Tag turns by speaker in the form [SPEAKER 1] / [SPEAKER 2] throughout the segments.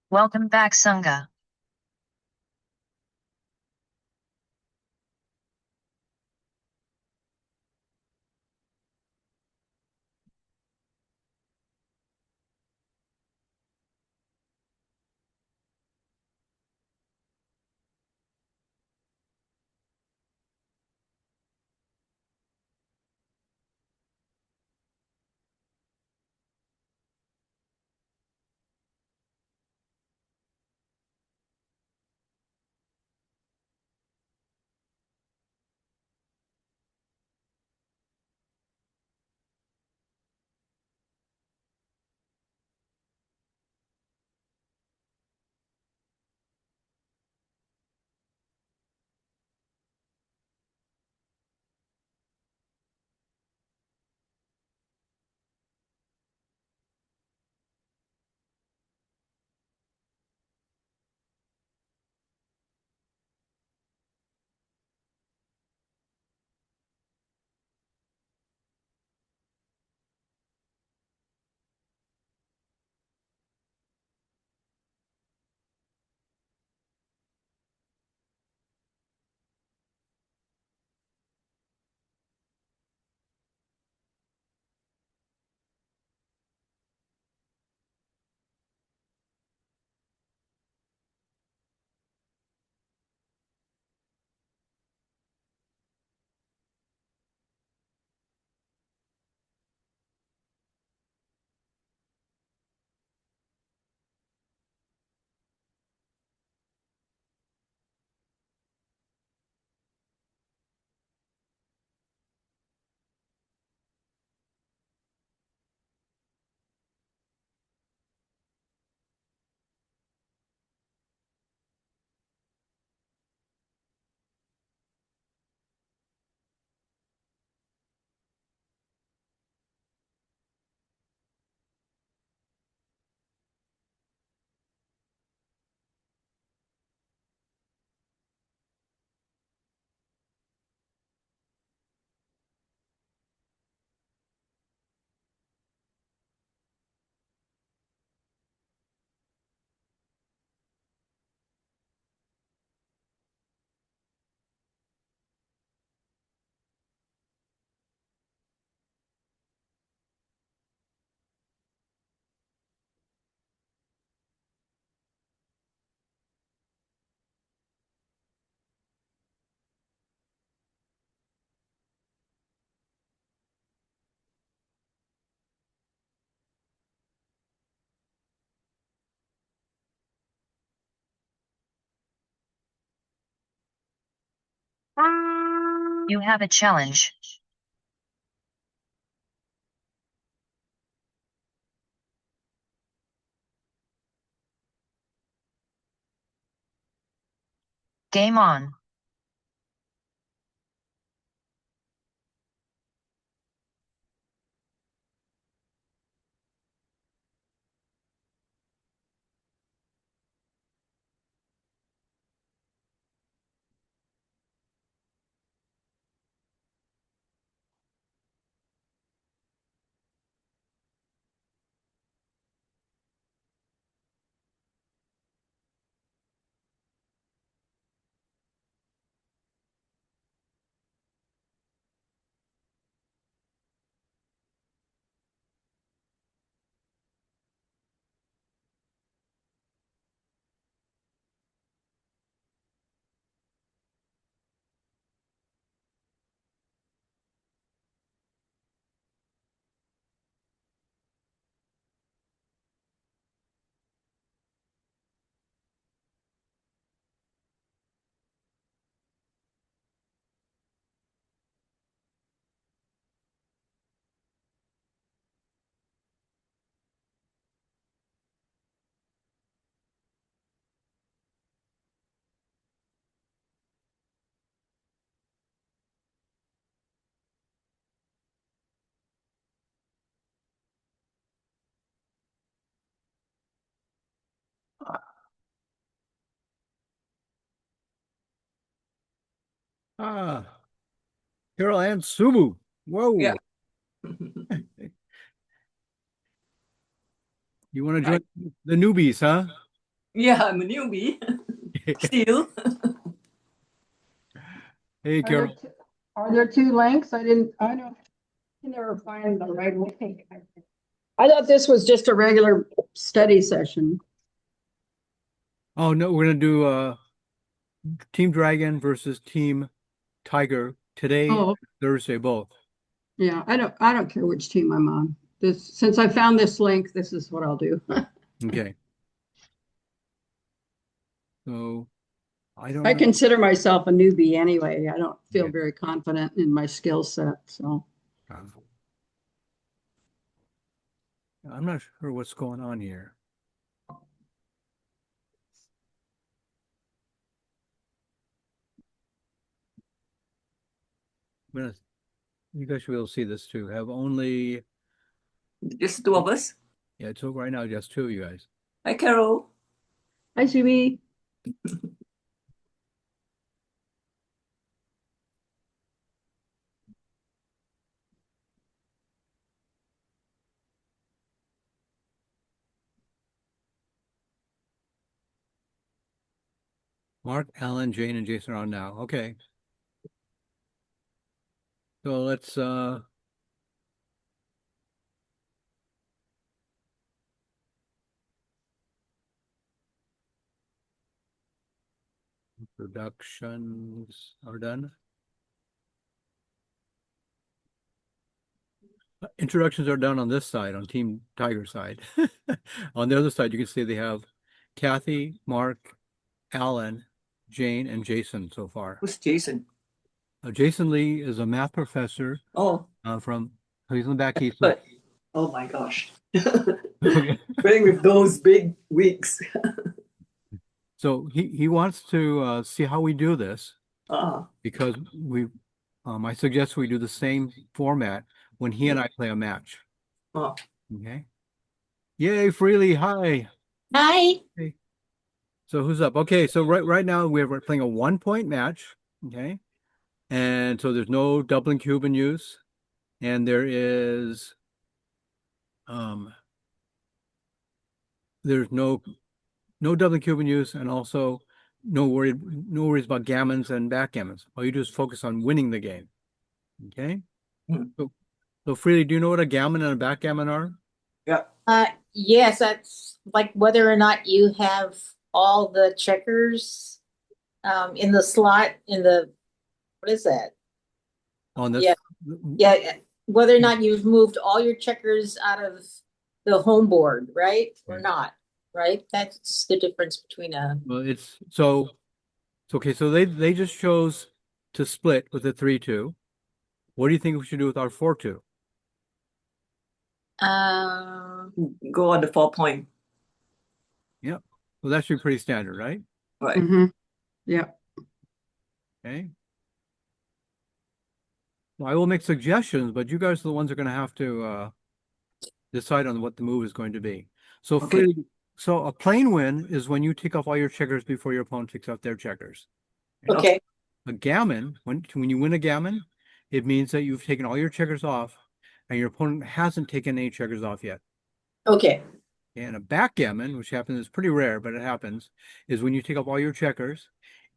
[SPEAKER 1] Welcome back, Sunga. You have a challenge. Game on.
[SPEAKER 2] Ah, Carol and Sumu. Whoa.
[SPEAKER 3] Yeah.
[SPEAKER 2] You want to join the newbies, huh?
[SPEAKER 3] Yeah, I'm a newbie. Still.
[SPEAKER 2] Hey,
[SPEAKER 4] Are there
[SPEAKER 2] Carol.
[SPEAKER 4] two, are there two links? I don't can never find the right link. I thought this was just a regular study session.
[SPEAKER 2] Oh no, we're gonna do Team Dragon versus Team Tiger today,
[SPEAKER 4] Oh,
[SPEAKER 2] Thursday, both.
[SPEAKER 4] yeah, I don't care which team I'm on. Since I found this link, this is what I'll do.
[SPEAKER 2] Okay. So I don't
[SPEAKER 4] I
[SPEAKER 2] know.
[SPEAKER 4] consider myself a newbie anyway. I don't feel
[SPEAKER 2] Yeah.
[SPEAKER 4] very confident in my skill set, so.
[SPEAKER 2] I'm not sure what's going on here. You guys should be able to see this too. Have only,
[SPEAKER 3] Just two of us.
[SPEAKER 2] yeah, it's right now just two of you guys.
[SPEAKER 3] Hi, Carol.
[SPEAKER 4] Hi, Subi.
[SPEAKER 2] Mark, Alan, Jane, and Jason are on now. Okay. So let's introductions are done. Introductions are done on this side, on Team Tiger side. On the other side, you can see they have Kathy, Mark, Alan, Jane, and Jason so far.
[SPEAKER 3] Who's Jason?
[SPEAKER 2] Jason Lee is a math professor
[SPEAKER 3] Oh,
[SPEAKER 2] from he's in the back east.
[SPEAKER 3] but oh my gosh.
[SPEAKER 2] Okay.
[SPEAKER 3] Playing with those big wigs.
[SPEAKER 2] So he wants to see how we do this
[SPEAKER 3] Ah,
[SPEAKER 2] because I suggest we do the same format when he and I play a match.
[SPEAKER 3] oh.
[SPEAKER 2] Okay. Yay, Freely. Hi.
[SPEAKER 5] Hi.
[SPEAKER 2] Hey. So who's up? Okay, so right now we're playing a 1-point match. Okay. And so there's no doubling cube in use. And there is there's no doubling cube in use, and also no worries about gammons and backgammons. All you do is focus on winning the game. Okay.
[SPEAKER 3] Hmm.
[SPEAKER 2] So Freely, do you know what a gammon and a backgammon are?
[SPEAKER 3] Yeah.
[SPEAKER 5] Yes, that's like whether or not you have all the checkers in the slot in the, what is that?
[SPEAKER 2] On this?
[SPEAKER 5] Yeah. Yeah, whether or not you've moved all your checkers out of the home board, right? Or not, right? That's the difference between a.
[SPEAKER 2] Well, it's okay. So they just chose to split with a 3-2. What do you think we should do with our 4-2?
[SPEAKER 3] Go on the 4-point.
[SPEAKER 2] Yep. Well, that should be pretty standard, right?
[SPEAKER 3] Right.
[SPEAKER 4] Yeah.
[SPEAKER 2] Okay. Well, I will make suggestions, but you guys are the ones that are going to have to decide on what the move is going to be. So
[SPEAKER 3] Okay.
[SPEAKER 2] so a plain win is when you take off all your checkers before your opponent takes off their checkers.
[SPEAKER 5] Okay.
[SPEAKER 2] A gammon, when you win a gammon, it means that you've taken all your checkers off and your opponent hasn't taken any checkers off yet.
[SPEAKER 5] Okay.
[SPEAKER 2] And a backgammon, which happens, is pretty rare, but it happens, is when you take off all your checkers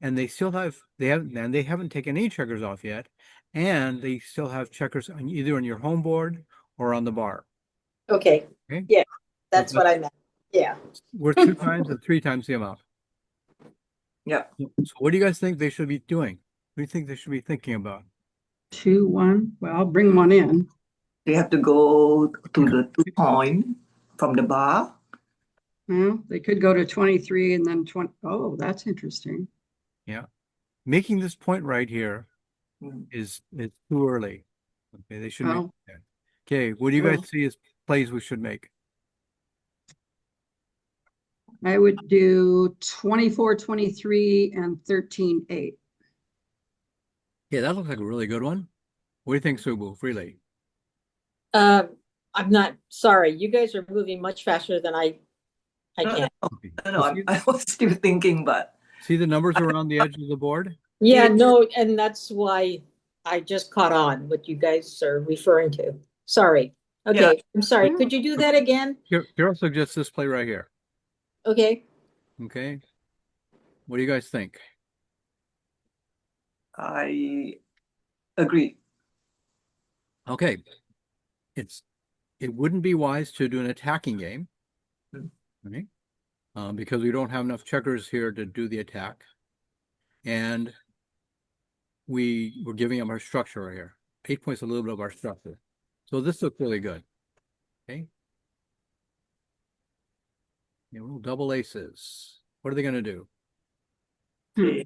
[SPEAKER 2] and they haven't taken any checkers off yet, and they still have checkers either on your home board or on the bar.
[SPEAKER 5] Okay.
[SPEAKER 2] Okay.
[SPEAKER 5] Yeah, that's what I meant. Yeah.
[SPEAKER 2] We're 2 times and 3 times the amount.
[SPEAKER 3] Yeah.
[SPEAKER 2] So what do you guys think they should be doing? What do you think they should be thinking about?
[SPEAKER 4] 2-1. Well, I'll bring one in.
[SPEAKER 3] They have to go to the 2-point from the bar.
[SPEAKER 4] Well, they could go to 23 and then 20. Oh, that's interesting.
[SPEAKER 2] Yeah. Making this point right here is too early. Okay, they should make that. Okay, what do you guys see as plays we should make?
[SPEAKER 4] I would do 24, 23, and 13, 8.
[SPEAKER 2] Yeah, that looks like a really good one. What do you think, Subu? Freely?
[SPEAKER 5] I'm not sorry. You guys are moving much faster than I can.
[SPEAKER 3] No, I was still thinking, but
[SPEAKER 2] See the numbers around the edge of the board?
[SPEAKER 5] Yeah, no, and that's why I just caught on what you guys are referring to. Sorry. Okay, I'm sorry. Could you do that again?
[SPEAKER 2] Carol suggests this play right here.
[SPEAKER 5] Okay.
[SPEAKER 2] Okay. What do you guys think?
[SPEAKER 3] I agree.
[SPEAKER 2] Okay. It wouldn't be wise to do an attacking game,
[SPEAKER 3] Mm.
[SPEAKER 2] right? Because we don't have enough checkers here to do the attack. And we're giving them our structure right here. 8 points, a little bit of our structure. So this looks really good. Okay. Yeah, little double aces. What are they going to do?
[SPEAKER 3] Okay.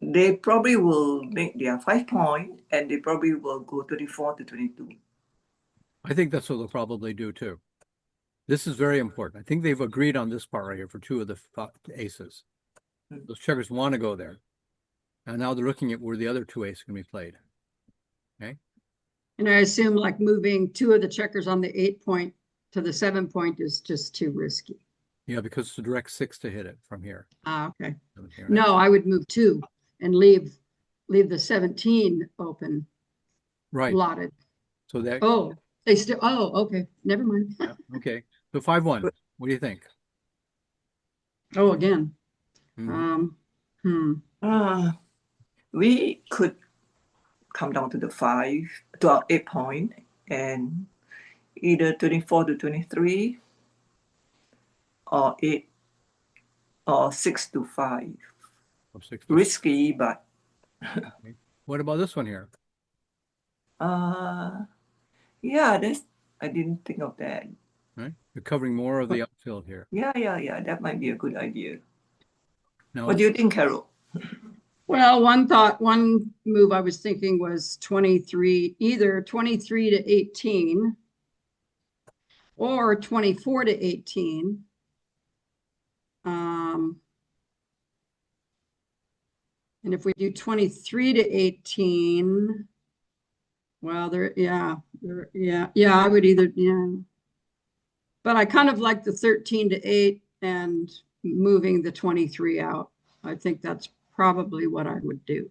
[SPEAKER 3] They probably will make their 5 point and they probably will go 24 to 22.
[SPEAKER 2] I think that's what they'll probably do too. This is very important. I think they've agreed on this part right here for 2 of the aces.
[SPEAKER 3] Mm.
[SPEAKER 2] Those checkers want to go there. And now they're looking at where the other 2 aces can be played. Okay.
[SPEAKER 4] And I assume like moving 2 of the checkers on the 8 point to the 7 point is just too risky.
[SPEAKER 2] Yeah, because it's a direct 6 to hit it from here.
[SPEAKER 4] Ah, okay.
[SPEAKER 2] Here, right?
[SPEAKER 4] No, I would move 2 and leave the 17 open,
[SPEAKER 2] Right.
[SPEAKER 4] blotted.
[SPEAKER 2] So that,
[SPEAKER 4] Oh, they still, oh, okay, never mind.
[SPEAKER 2] yeah, okay. So 5-1. What do you think?
[SPEAKER 4] Oh, again.
[SPEAKER 2] Mhm.
[SPEAKER 3] We could come down to the 5 to our 8 point and either 24 to 23 or 8 or 6 to 5.
[SPEAKER 2] Or 6 to-
[SPEAKER 3] Risky, but
[SPEAKER 2] Okay. What about this one here?
[SPEAKER 3] yeah, that's I didn't think of that.
[SPEAKER 2] Right? You're covering more of the outfield here.
[SPEAKER 3] Yeah, that might be a good idea.
[SPEAKER 2] Now,
[SPEAKER 3] What do you think, Carol?
[SPEAKER 4] Well, one move I was thinking was 23, either 23 to 18 or 24 to 18. And if we do 23 to 18, well, I would either, yeah. But I kind of like the 13 to 8 and moving the 23 out. I think that's probably what I would do.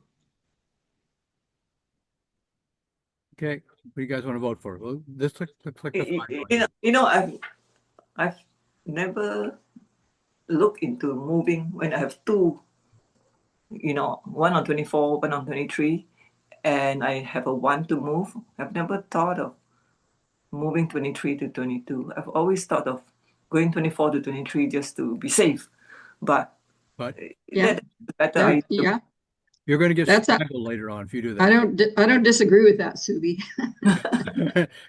[SPEAKER 2] okay. What do you guys want to vote for? Well, this looks like the 5-1.
[SPEAKER 3] I've never looked into moving when I have 2. One on 24, one on 23, and I have a 1 to move. I've never thought of moving 23 to 22. I've always thought of going 24 to 23 just to be safe. But
[SPEAKER 4] Yeah.
[SPEAKER 3] that's better idea.
[SPEAKER 4] Yeah,
[SPEAKER 2] You're going to get
[SPEAKER 4] That's a-
[SPEAKER 2] strangled later on if you do
[SPEAKER 4] I
[SPEAKER 2] that.
[SPEAKER 4] don't disagree with that, Subi.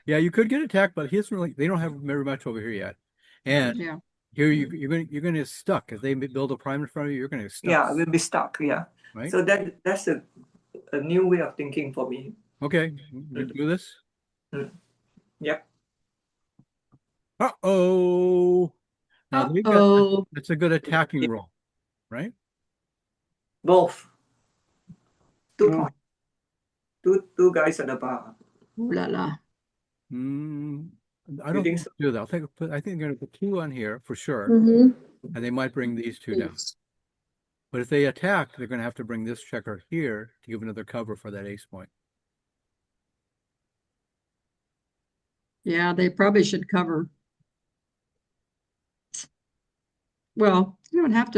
[SPEAKER 2] Yeah, you could get attacked, but they don't have very much over here yet. And
[SPEAKER 4] Yeah.
[SPEAKER 2] here you're going to get stuck. If they build a prime in front of you, you're going to get stuck.
[SPEAKER 3] Yeah, we'll be stuck. Yeah.
[SPEAKER 2] Right?
[SPEAKER 3] So that's a new way of thinking for me.
[SPEAKER 2] Okay. You do this?
[SPEAKER 3] Yep.
[SPEAKER 2] Uh-oh. Now
[SPEAKER 4] Uh-oh.
[SPEAKER 2] that's a good attacking roll, right?
[SPEAKER 3] Both. 2
[SPEAKER 4] Oh.
[SPEAKER 3] points. Two guys at the bar.
[SPEAKER 4] Ooh la la.
[SPEAKER 2] I don't
[SPEAKER 3] think
[SPEAKER 2] think
[SPEAKER 3] so?
[SPEAKER 2] do that. I think they're going to put 2 on here for sure,
[SPEAKER 4] Mm-hmm.
[SPEAKER 2] and they might bring these 2 down. But if they attack, they're going to have to bring this checker here to give another cover for that ace point.
[SPEAKER 4] Yeah, they probably should cover. Well, they don't have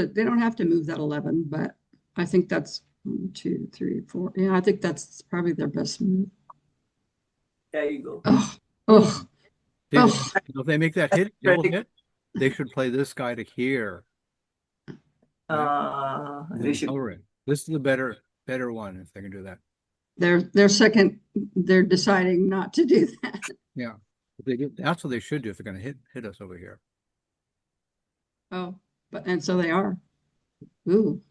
[SPEAKER 4] to move that 11, but I think that's 1, 2, 3, 4. Yeah, I think that's probably their best move.
[SPEAKER 3] There you go.
[SPEAKER 4] Oh,
[SPEAKER 2] If they make that hit, double
[SPEAKER 3] Pretty-
[SPEAKER 2] hit, they should play this guy to here.
[SPEAKER 3] They should.
[SPEAKER 2] Cover it. This is the better one if they can do that.
[SPEAKER 4] they're deciding not to do that.
[SPEAKER 2] Yeah. That's what they should do if they're going to hit us over here.
[SPEAKER 4] Oh, and so they are. Ooh,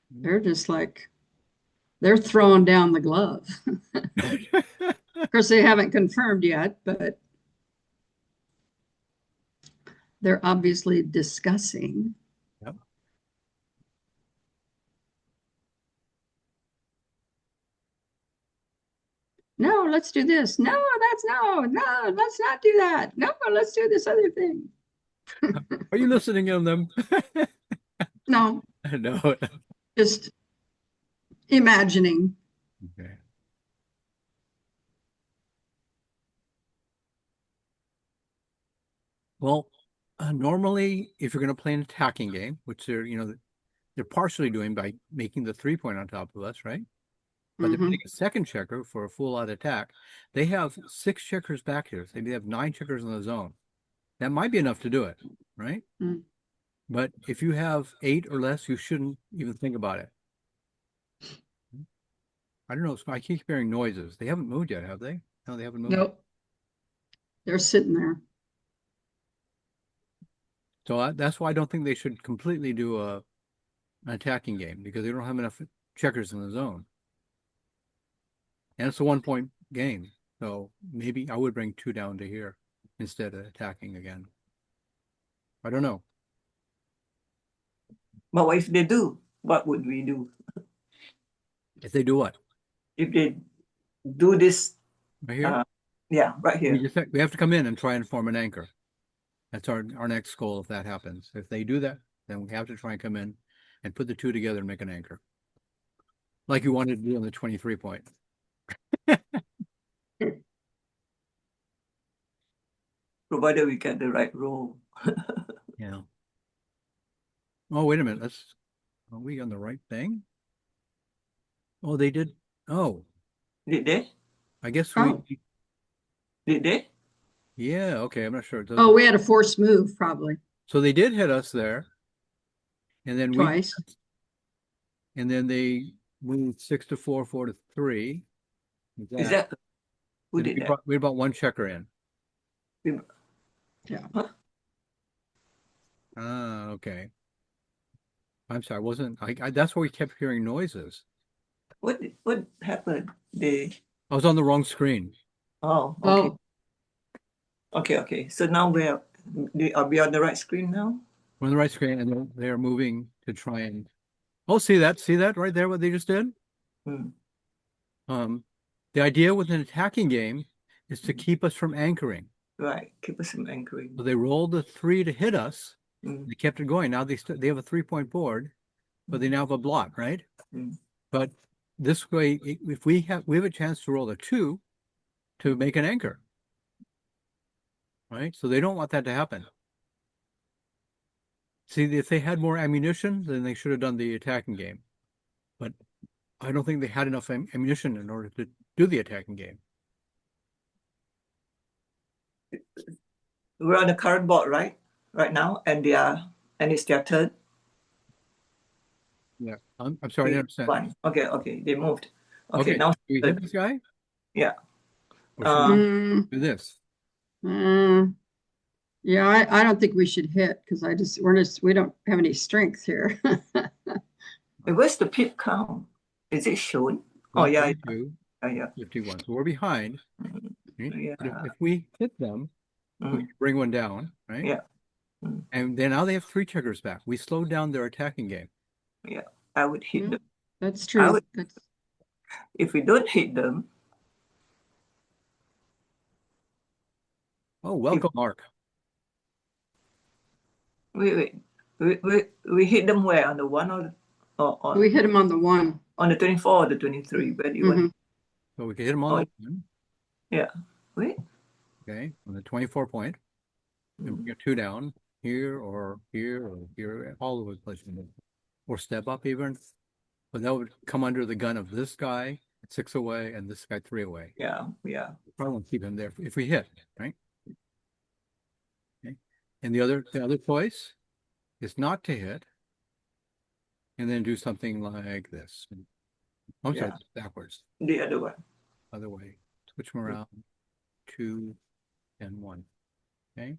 [SPEAKER 4] they're just like, they're throwing down the glove. Of course, they haven't confirmed yet, but they're obviously discussing.
[SPEAKER 2] Yep.
[SPEAKER 4] No, let's do this. No, let's not do that. No, let's do this other thing.
[SPEAKER 2] Are you listening to them?
[SPEAKER 4] No,
[SPEAKER 2] No.
[SPEAKER 4] just imagining.
[SPEAKER 2] Okay. Well, Normally, if you're going to play an attacking game, which they're partially doing by making the 3-point on top of us, right? But they're
[SPEAKER 4] Mhm.
[SPEAKER 2] putting a second checker for a full-out attack. They have 6 checkers back here. So they have 9 checkers in the zone. That might be enough to do it, right?
[SPEAKER 4] Mm.
[SPEAKER 2] But if you have 8 or less, you shouldn't even think about it. I don't know. I keep hearing noises. They haven't moved yet, have they? No, they haven't moved.
[SPEAKER 4] Nope. They're sitting there.
[SPEAKER 2] So that's why I don't think they should completely do an attacking game, because they don't have enough checkers in the zone. And it's a 1-point game. So maybe I would bring 2 down to here instead of attacking again. I don't know.
[SPEAKER 3] But what if they do? What would we do?
[SPEAKER 2] If they do what?
[SPEAKER 3] If they do this,
[SPEAKER 2] Right here?
[SPEAKER 3] yeah, right here.
[SPEAKER 2] We have to come in and try and form an anchor. That's our next goal if that happens. If they do that, then we have to try and come in and put the 2 together and make an anchor. Like you wanted to do on the 23-point.
[SPEAKER 3] Provided we get the right roll.
[SPEAKER 2] Yeah. Oh, wait a minute. Are we on the right thing? Oh, they did. Oh,
[SPEAKER 3] Did they?
[SPEAKER 2] I guess
[SPEAKER 4] Oh.
[SPEAKER 3] Did they?
[SPEAKER 2] Yeah, okay. I'm not sure.
[SPEAKER 4] Oh, we had a forced move probably
[SPEAKER 2] So they did hit us there. And then
[SPEAKER 4] twice.
[SPEAKER 2] and then they moved 6 to 4, 4 to 3.
[SPEAKER 3] Is that who
[SPEAKER 2] And
[SPEAKER 3] did that?
[SPEAKER 2] we brought 1 checker in.
[SPEAKER 4] Yeah.
[SPEAKER 2] Ah, okay. I'm sorry. That's why we kept hearing noises.
[SPEAKER 3] What happened?
[SPEAKER 2] I was on the wrong screen.
[SPEAKER 3] Oh, okay.
[SPEAKER 4] Oh,
[SPEAKER 3] Okay. So now are we on the right screen now?
[SPEAKER 2] We're on the right screen, and they're moving to try and. Oh, see that right there? What they just did?
[SPEAKER 3] Hmm.
[SPEAKER 2] The idea with an attacking game is to keep us from anchoring.
[SPEAKER 3] Right. Keep us from anchoring.
[SPEAKER 2] So they rolled the 3 to hit us.
[SPEAKER 3] Mm.
[SPEAKER 2] They kept it going. Now they have a 3-point board, but they now have a blot, right?
[SPEAKER 3] Mm.
[SPEAKER 2] But this way, if we have a chance to roll a 2 to make an anchor, right? So they don't want that to happen. See, if they had more ammunition, then they should have done the attacking game. But I don't think they had enough ammunition in order to do the attacking game.
[SPEAKER 3] We're on the current board, right? Right now, and it's their turn.
[SPEAKER 2] Yeah, I'm sorry, I didn't understand.
[SPEAKER 3] Okay. They moved. Okay, now
[SPEAKER 2] do we hit this guy?
[SPEAKER 3] Yeah.
[SPEAKER 2] Or should we do this?
[SPEAKER 4] Yeah, I don't think we should hit because we don't have any strength here.
[SPEAKER 3] Where's the pip count? Is it shown? Oh yeah.
[SPEAKER 2] 52,
[SPEAKER 3] Yeah.
[SPEAKER 2] 51. So we're behind. Right?
[SPEAKER 3] Yeah.
[SPEAKER 2] But if we hit them, we
[SPEAKER 3] Mm.
[SPEAKER 2] can bring 1 down, right?
[SPEAKER 3] Yeah. Mm.
[SPEAKER 2] And then now they have 3 checkers back. We slowed down their attacking game.
[SPEAKER 3] Yeah. I would hit
[SPEAKER 4] Yeah.
[SPEAKER 3] them.
[SPEAKER 4] That's true.
[SPEAKER 3] If we don't hit them,
[SPEAKER 2] Oh, welcome, Mark.
[SPEAKER 3] we hit them where, on the 1 or on
[SPEAKER 4] We hit him on the 1.
[SPEAKER 3] on the 24 or the 23? Where do you want?
[SPEAKER 2] So we can hit them on the 1.
[SPEAKER 3] Yeah. Wait.
[SPEAKER 2] Okay, on the 24-point. And we
[SPEAKER 3] Mm.
[SPEAKER 2] get 2 down here or here or here, all over the place. Or step up even. But that would come under the gun of this guy 6 away and this guy 3 away.
[SPEAKER 3] Yeah.
[SPEAKER 2] Probably won't keep him there if we hit, right? Okay. And the other choice is not to hit. And then do something like this. I'm sorry, backwards.
[SPEAKER 3] The other one.
[SPEAKER 2] Other way. Switch them around. 2 and 1. Okay.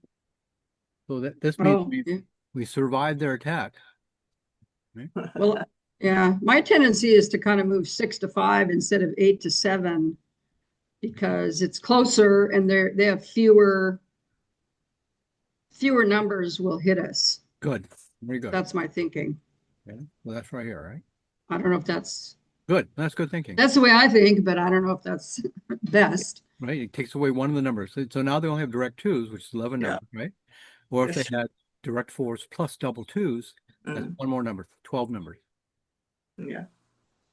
[SPEAKER 2] So this means we survived their attack. Right?
[SPEAKER 4] Well, yeah, my tendency is to kind of move 6 to 5 instead of 8 to 7 because it's closer and they have fewer numbers will hit us.
[SPEAKER 2] Good. Very good.
[SPEAKER 4] That's my thinking.
[SPEAKER 2] Okay. Well, that's right here, right?
[SPEAKER 4] I don't know if that's
[SPEAKER 2] Good. That's good thinking.
[SPEAKER 4] the way I think, but I don't know if that's best.
[SPEAKER 2] Right. It takes away 1 of the numbers. So now they only have direct 2s, which is 11 numbers, right? Or if they had direct 4s plus double 2s, that's 1 more number, 12 numbers.
[SPEAKER 3] Yeah.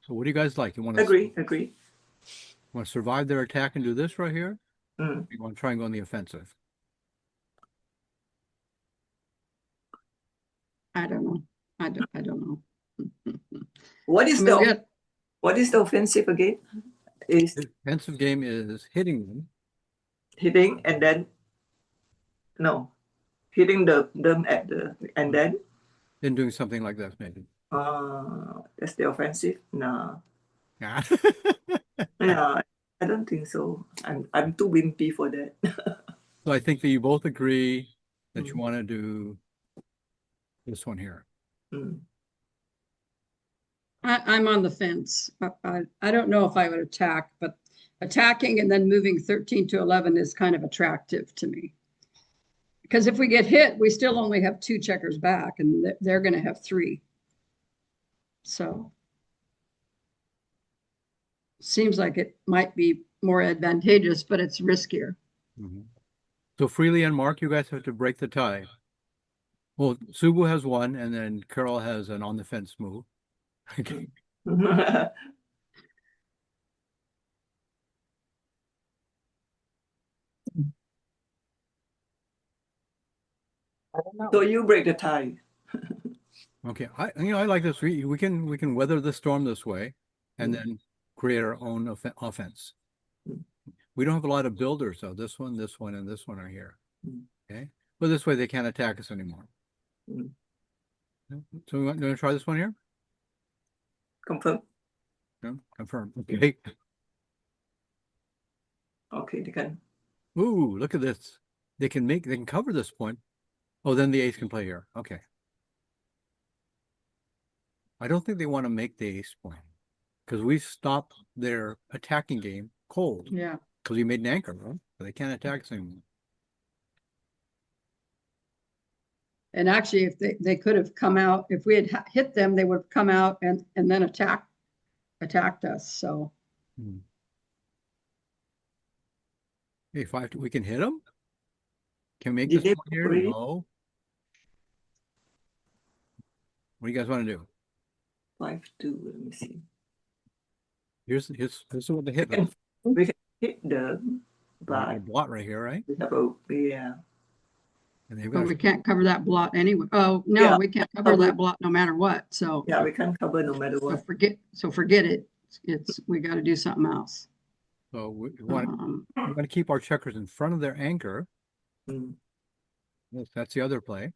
[SPEAKER 2] So what do you guys like? You want to
[SPEAKER 3] Agree.
[SPEAKER 2] want to survive their attack and do this right here?
[SPEAKER 3] Mm.
[SPEAKER 2] You want to try and go on the offensive?
[SPEAKER 4] I don't know. I don't know.
[SPEAKER 3] What
[SPEAKER 4] I
[SPEAKER 3] is
[SPEAKER 4] mean, we
[SPEAKER 3] the
[SPEAKER 4] got,
[SPEAKER 3] what is the offensive again? Is
[SPEAKER 2] The offensive game is hitting them.
[SPEAKER 3] hitting and then no, hitting them at the and then
[SPEAKER 2] Then doing something like this, maybe.
[SPEAKER 3] that's the offensive. No,
[SPEAKER 2] Yeah.
[SPEAKER 3] yeah, I don't think so. I'm too wimpy for that.
[SPEAKER 2] So I think that you both agree that you
[SPEAKER 3] Mm.
[SPEAKER 2] want to do this one here.
[SPEAKER 3] Mm.
[SPEAKER 4] I'm on the fence. I don't know if I would attack, but attacking and then moving 13 to 11 is kind of attractive to me. Because if we get hit, we still only have 2 checkers back, and they're going to have 3. So seems like it might be more advantageous, but it's riskier.
[SPEAKER 2] Mhm. So Freely and Mark, you guys have to break the tie. Well, Subu has one, and then Carol has an on the fence move. Okay.
[SPEAKER 5] I don't know.
[SPEAKER 3] So you break the tie.
[SPEAKER 2] Okay. I like this. We can weather the storm this way, and
[SPEAKER 3] Mm.
[SPEAKER 2] then create our own offense.
[SPEAKER 3] Mm.
[SPEAKER 2] We don't have a lot of builders, though. This one, and this one are here.
[SPEAKER 3] Mm.
[SPEAKER 2] Okay. But this way they can't attack us anymore.
[SPEAKER 3] Mm.
[SPEAKER 2] So we want to try this one here?
[SPEAKER 3] Confirm.
[SPEAKER 2] No? Confirm. Okay.
[SPEAKER 3] Okay, they can.
[SPEAKER 2] Ooh, look at this. They can cover this point. Oh, then the ace can play here. Okay. I don't think they want to make the ace point because we stopped their attacking game cold
[SPEAKER 4] Yeah.
[SPEAKER 2] because we made an anchor, right? So they can't attack us anymore.
[SPEAKER 4] And actually, if they could have come out, if we had hit them, they would have come out and then attacked us. So
[SPEAKER 2] Hey, we can hit them? Can we make
[SPEAKER 3] Did
[SPEAKER 2] this
[SPEAKER 3] they
[SPEAKER 2] point here?
[SPEAKER 3] already?
[SPEAKER 2] No. What do you guys want to do?
[SPEAKER 3] 5-2. Let me see.
[SPEAKER 2] Here's what they hit.
[SPEAKER 3] We can hit the
[SPEAKER 2] We got a
[SPEAKER 3] but
[SPEAKER 2] blot right here, right?
[SPEAKER 3] we have a yeah.
[SPEAKER 2] And they've
[SPEAKER 4] but
[SPEAKER 2] got
[SPEAKER 4] we can't cover that blot anyway. Oh, no,
[SPEAKER 3] Yeah.
[SPEAKER 4] we can't cover that blot no matter what. So
[SPEAKER 3] Yeah, we can cover no matter what.
[SPEAKER 4] forget it. We got to do something else.
[SPEAKER 2] so we want to keep our checkers in front of their anchor.
[SPEAKER 3] Mm.
[SPEAKER 2] Yes, that's the other play.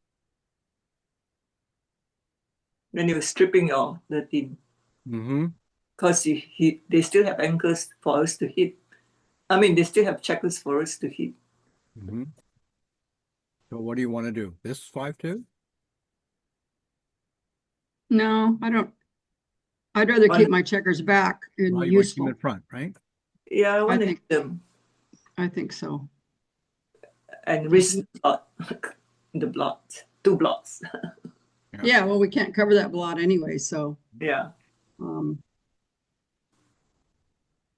[SPEAKER 3] Then you're stripping the team
[SPEAKER 2] Mm-hmm.
[SPEAKER 3] because they still have anchors for us to hit. I mean, they still have checkers for us to hit.
[SPEAKER 2] Mm-hmm. So what do you want to do? This 5-2?
[SPEAKER 4] No, I don't. I'd rather keep my checkers back and
[SPEAKER 2] Well, you want to keep them
[SPEAKER 4] useful.
[SPEAKER 2] in front, right?
[SPEAKER 3] Yeah, I want to
[SPEAKER 4] think-
[SPEAKER 3] hit them
[SPEAKER 4] I think so.
[SPEAKER 3] and risk the blot, 2 blots.
[SPEAKER 4] Yeah, well, we can't cover that blot anyway, so
[SPEAKER 3] Yeah.
[SPEAKER 2] So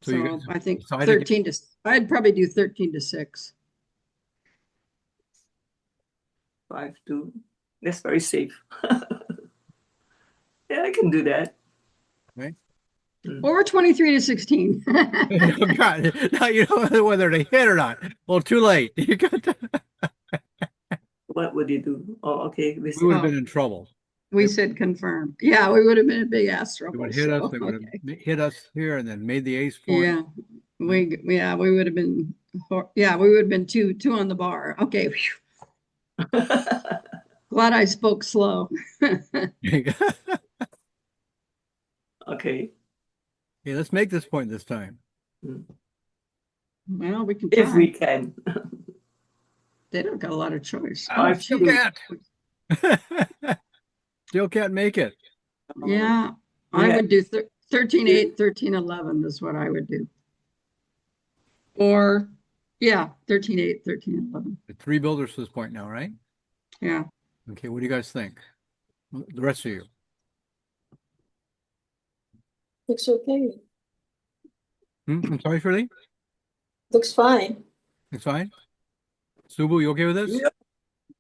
[SPEAKER 4] so
[SPEAKER 2] you guys
[SPEAKER 4] I think
[SPEAKER 2] decided
[SPEAKER 4] 13 to I'd probably do 13 to 6.
[SPEAKER 3] 5-2. That's very safe. Yeah, I can do that.
[SPEAKER 2] Right?
[SPEAKER 4] Or 23 to 16.
[SPEAKER 2] Oh, God. Now you don't know whether to hit or not. Well, too late. You got to...
[SPEAKER 3] What would you do? Oh, okay.
[SPEAKER 2] We would have been in trouble.
[SPEAKER 4] We said confirm. Yeah, we would have been in big ass
[SPEAKER 2] They
[SPEAKER 4] trouble.
[SPEAKER 2] would hit us.
[SPEAKER 4] so,
[SPEAKER 2] They would have
[SPEAKER 4] okay.
[SPEAKER 2] hit us here and then made the ace point.
[SPEAKER 4] Yeah, we would have been. Yeah, we would have been two on the bar. Okay. Glad I spoke slow.
[SPEAKER 3] Okay.
[SPEAKER 2] Okay, let's make this point this time.
[SPEAKER 4] Well, we can
[SPEAKER 3] If
[SPEAKER 4] try.
[SPEAKER 3] we can.
[SPEAKER 4] They don't got a lot of choice.
[SPEAKER 3] Five,
[SPEAKER 2] Still
[SPEAKER 3] two.
[SPEAKER 2] can't. Still can't make it.
[SPEAKER 4] Yeah, I would do 13, 8, 13, 11 is what I would do. Or, yeah, 13, 8, 13, 11.
[SPEAKER 2] 3 builders to this point now, right?
[SPEAKER 4] Yeah.
[SPEAKER 2] Okay, what do you guys think? The rest of you.
[SPEAKER 5] Looks okay.
[SPEAKER 2] I'm sorry, Shirley?
[SPEAKER 5] Looks fine.
[SPEAKER 2] It's fine? Subu, you okay with this?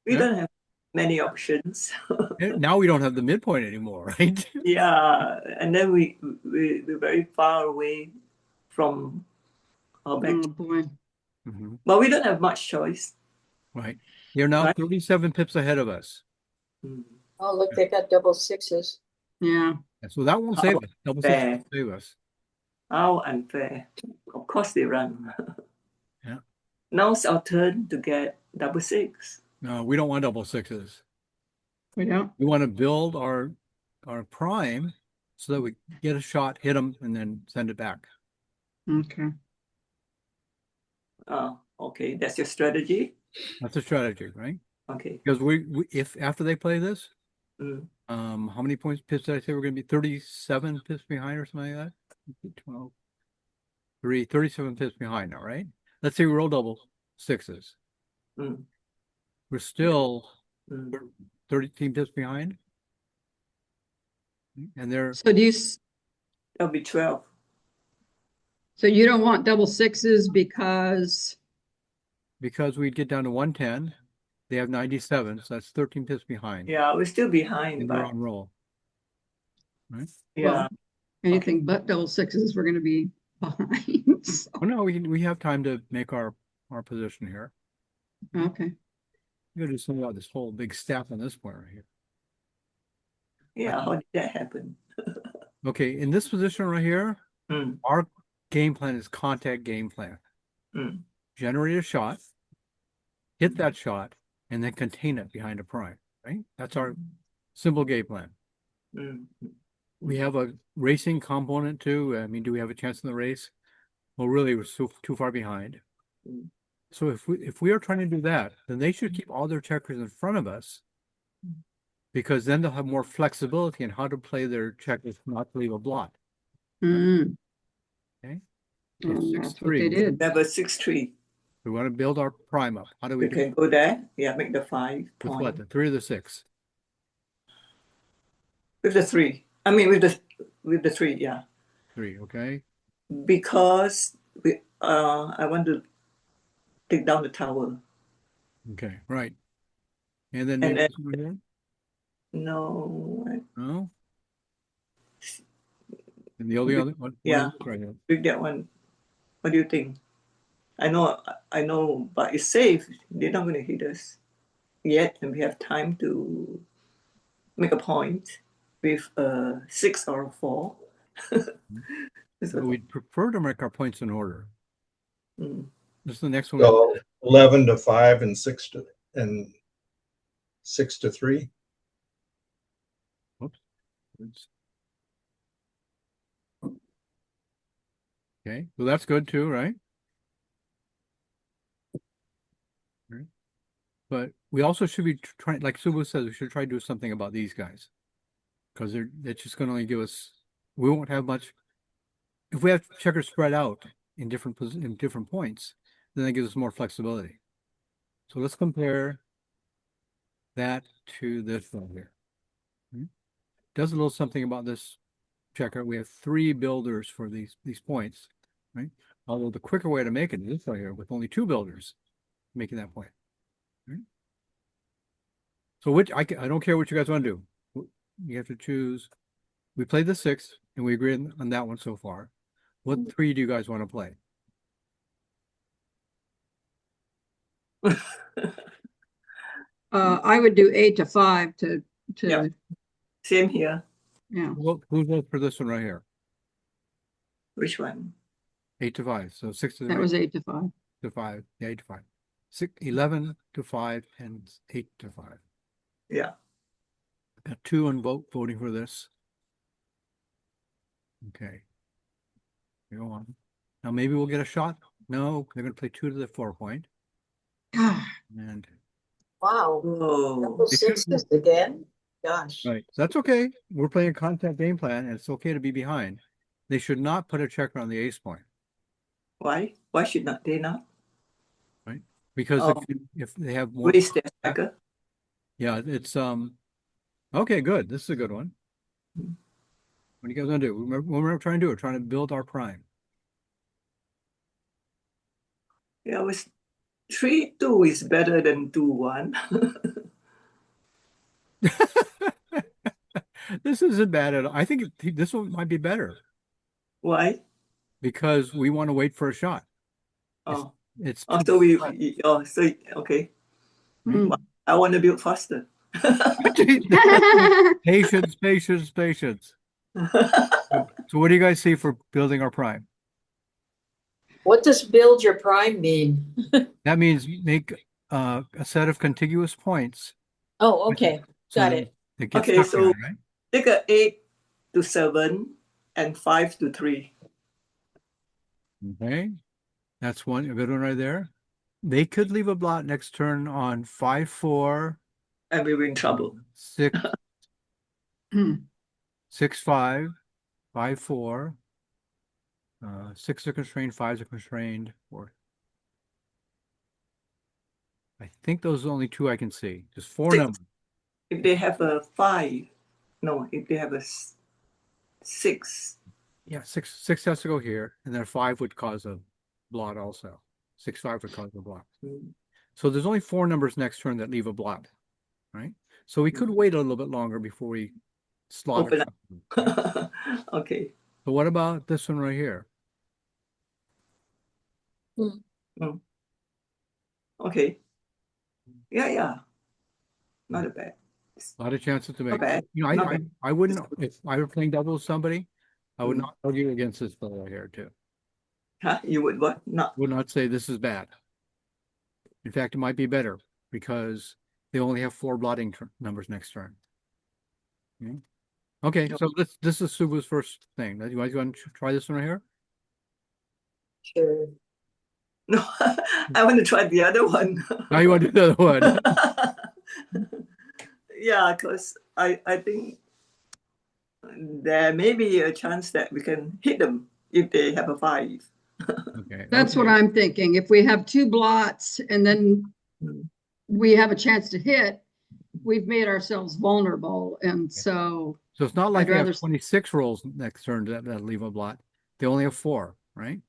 [SPEAKER 3] We don't have many options.
[SPEAKER 2] Now we don't have the midpoint anymore, right?
[SPEAKER 3] Yeah, and then we're very far away from our back.
[SPEAKER 4] Oh boy.
[SPEAKER 2] Mm-hmm.
[SPEAKER 3] But we don't have much choice.
[SPEAKER 2] Right. You're now
[SPEAKER 3] Right.
[SPEAKER 2] 37 pips ahead of us.
[SPEAKER 3] Mm.
[SPEAKER 5] Oh, look, they got double sixes.
[SPEAKER 4] Yeah.
[SPEAKER 2] And so that won't save us. Double six
[SPEAKER 3] Fair.
[SPEAKER 2] won't save us.
[SPEAKER 3] How unfair. Of course they run.
[SPEAKER 2] Yeah.
[SPEAKER 3] Now it's our turn to get double six.
[SPEAKER 2] No, we don't want double sixes.
[SPEAKER 4] We don't.
[SPEAKER 2] We want to build our prime so that we get a shot, hit them, and then send it back.
[SPEAKER 4] Okay.
[SPEAKER 3] Oh, okay. That's your strategy?
[SPEAKER 2] That's a strategy, right?
[SPEAKER 3] Okay.
[SPEAKER 2] Because we if after they play this,
[SPEAKER 3] Mm.
[SPEAKER 2] how many pips did I say we're going to be? 37 pips behind or something like that? 12, 37 pips behind now, right? Let's say we roll double sixes.
[SPEAKER 3] Mm.
[SPEAKER 2] We're still
[SPEAKER 3] Mm.
[SPEAKER 2] 13 pips behind. And they're
[SPEAKER 4] So
[SPEAKER 3] That'll be 12.
[SPEAKER 4] so you don't want double sixes because
[SPEAKER 2] because we'd get down to 110. They have 97, so that's 13 pips behind.
[SPEAKER 3] Yeah, we're still behind,
[SPEAKER 2] And they're
[SPEAKER 3] but
[SPEAKER 2] on roll. Right?
[SPEAKER 3] yeah.
[SPEAKER 4] well, anything but double sixes, we're going to be behind. So,
[SPEAKER 2] Oh no, we have time to make our position here.
[SPEAKER 4] okay.
[SPEAKER 2] We gotta do something about this whole big stack on this point right here.
[SPEAKER 3] Yeah, how did that happen?
[SPEAKER 2] Okay, in this position right here,
[SPEAKER 3] Mm.
[SPEAKER 2] our game plan is contact game plan.
[SPEAKER 3] Mm.
[SPEAKER 2] Generate a shot, hit that shot, and then contain it behind a prime, right? That's our simple game plan.
[SPEAKER 3] Mm.
[SPEAKER 2] We have a racing component too. I mean, do we have a chance in the race? Well, really, we're too far behind.
[SPEAKER 3] Mm.
[SPEAKER 2] So if we are trying to do that, then they should keep all their checkers in front of us, because then they'll have more flexibility in how to play their checkers, not to leave a blot.
[SPEAKER 4] Mm.
[SPEAKER 2] Okay. So
[SPEAKER 4] And
[SPEAKER 2] 6-3.
[SPEAKER 4] that's what they did.
[SPEAKER 3] Level 6-3.
[SPEAKER 2] We want to build our prime up. How do we
[SPEAKER 3] We
[SPEAKER 2] do
[SPEAKER 3] can
[SPEAKER 2] it?
[SPEAKER 3] go there. Yeah, make the 5
[SPEAKER 2] With
[SPEAKER 3] point.
[SPEAKER 2] what? The 3 or the 6?
[SPEAKER 3] With the 3. I mean, with the 3, yeah.
[SPEAKER 2] 3, okay.
[SPEAKER 3] Because I want to take down the tower.
[SPEAKER 2] Okay, right. And then
[SPEAKER 3] And
[SPEAKER 2] maybe
[SPEAKER 3] then-
[SPEAKER 2] this one here?
[SPEAKER 3] No,
[SPEAKER 2] No? And the other one?
[SPEAKER 3] Yeah.
[SPEAKER 2] Right here.
[SPEAKER 3] with that one. What do you think? I know, but it's safe. They're not going to hit us yet, and we have time to make a point with 6 or 4.
[SPEAKER 2] So we'd prefer to make our points in order.
[SPEAKER 3] Mm.
[SPEAKER 2] This is the next one.
[SPEAKER 6] So 11 to 5 and 6 to 3.
[SPEAKER 2] Whoops. Okay, well that's good too, right? Right. But we also should be trying, like Subu says, we should try to do something about these guys, because they're just going to only give us. We won't have much. If we have checkers spread out in different points, then that gives us more flexibility. So let's compare that to this one here. Does a little something about this checker. We have 3 builders for these points, right? Although the quicker way to make it is this right here with only 2 builders making that point. Right? So I don't care what you guys want to do. You have to choose. We played the 6 and we agreed on that one so far. What 3 do you guys want to play?
[SPEAKER 4] I would do 8 to 5 to
[SPEAKER 3] Yeah. Same here.
[SPEAKER 4] yeah.
[SPEAKER 2] Well, who's vote for this one right here?
[SPEAKER 3] Which one?
[SPEAKER 2] 8 to 5. So 6 to
[SPEAKER 4] That was 8 to 5.
[SPEAKER 2] 5. Yeah, 8 to 5. 11 to 5 and 8 to 5.
[SPEAKER 3] Yeah.
[SPEAKER 2] Got 2 on voting for this. Okay. Go on. Now maybe we'll get a shot. No, they're going to play 2 to the 4 point. And
[SPEAKER 5] Wow,
[SPEAKER 3] Whoa.
[SPEAKER 5] double
[SPEAKER 2] It should-
[SPEAKER 5] sixes again? Gosh.
[SPEAKER 2] right, so that's okay. We're playing a contact game plan, and it's okay to be behind. They should not put a checker on the ace point,
[SPEAKER 3] Why? Why should not they not?
[SPEAKER 2] because
[SPEAKER 3] Oh.
[SPEAKER 2] if they have more,
[SPEAKER 3] Waste their checker.
[SPEAKER 2] yeah, it's okay, good. This is a good one. What are you guys gonna do? What we're trying to do? We're trying to build our prime.
[SPEAKER 3] Yeah, it was 3-2 is better than 2-1.
[SPEAKER 2] This isn't bad at all. I think this one might be better
[SPEAKER 3] Why?
[SPEAKER 2] because we want to wait for a shot.
[SPEAKER 3] Oh,
[SPEAKER 2] It's
[SPEAKER 3] so okay.
[SPEAKER 4] Mm.
[SPEAKER 3] I want to build faster.
[SPEAKER 2] Patience, patience, patience. So what do you guys see for building our prime?
[SPEAKER 5] What does build your prime mean?
[SPEAKER 2] That means make a set of contiguous points.
[SPEAKER 5] Oh, okay,
[SPEAKER 2] So
[SPEAKER 5] got
[SPEAKER 2] that
[SPEAKER 5] it.
[SPEAKER 2] it gets
[SPEAKER 3] Okay,
[SPEAKER 2] stuck
[SPEAKER 3] so
[SPEAKER 2] there, right?
[SPEAKER 3] take a 8 to 7 and 5 to 3.
[SPEAKER 2] Okay. That's one, a good one right there. They could leave a blot next turn on 5-4,
[SPEAKER 3] And we were in trouble.
[SPEAKER 2] 6,
[SPEAKER 4] Hmm.
[SPEAKER 2] 6-5, 5-4. 6 are constrained, 5s are constrained. 4. I think those are the only two I can see. Just 4
[SPEAKER 3] Six.
[SPEAKER 2] numbers.
[SPEAKER 3] If they have a 5, no, if they have a 6.
[SPEAKER 2] Yeah, 6 has to go here, and then 5 would cause a blot also. 6-5 would cause a blot. So there's only 4 numbers next turn that leave a blot, right? So we could wait a little bit longer before we slot
[SPEAKER 3] Open
[SPEAKER 2] it.
[SPEAKER 3] up. Okay.
[SPEAKER 2] So what about this one right here?
[SPEAKER 3] Okay. Yeah. Not a bad.
[SPEAKER 2] A lot of chances to make.
[SPEAKER 3] bad.
[SPEAKER 2] You know,
[SPEAKER 3] Not
[SPEAKER 2] I,
[SPEAKER 3] bad.
[SPEAKER 2] I wouldn't, if I were playing doubles with somebody, I would
[SPEAKER 3] Mm.
[SPEAKER 2] not argue against this fellow right here too.
[SPEAKER 3] Huh? You would what? Not.
[SPEAKER 2] Would not say this is bad. In fact, it might be better because they only have 4 blotting numbers next turn. Okay, so this is Subu's first thing. You guys want to try this one right here?
[SPEAKER 5] Sure.
[SPEAKER 3] No, I want to try the other one.
[SPEAKER 2] Now you want to do the other one.
[SPEAKER 3] Yeah, because I think there may be a chance that we can hit them if they have a 5.
[SPEAKER 2] Okay.
[SPEAKER 4] That's what I'm thinking. If we have 2 blots and then
[SPEAKER 3] Mm.
[SPEAKER 4] we have a chance to hit, we've made ourselves vulnerable. And so
[SPEAKER 2] So it's not like
[SPEAKER 4] I'd
[SPEAKER 2] they have
[SPEAKER 4] rather-
[SPEAKER 2] 26 rolls next turn that leave a blot. They only have 4, right?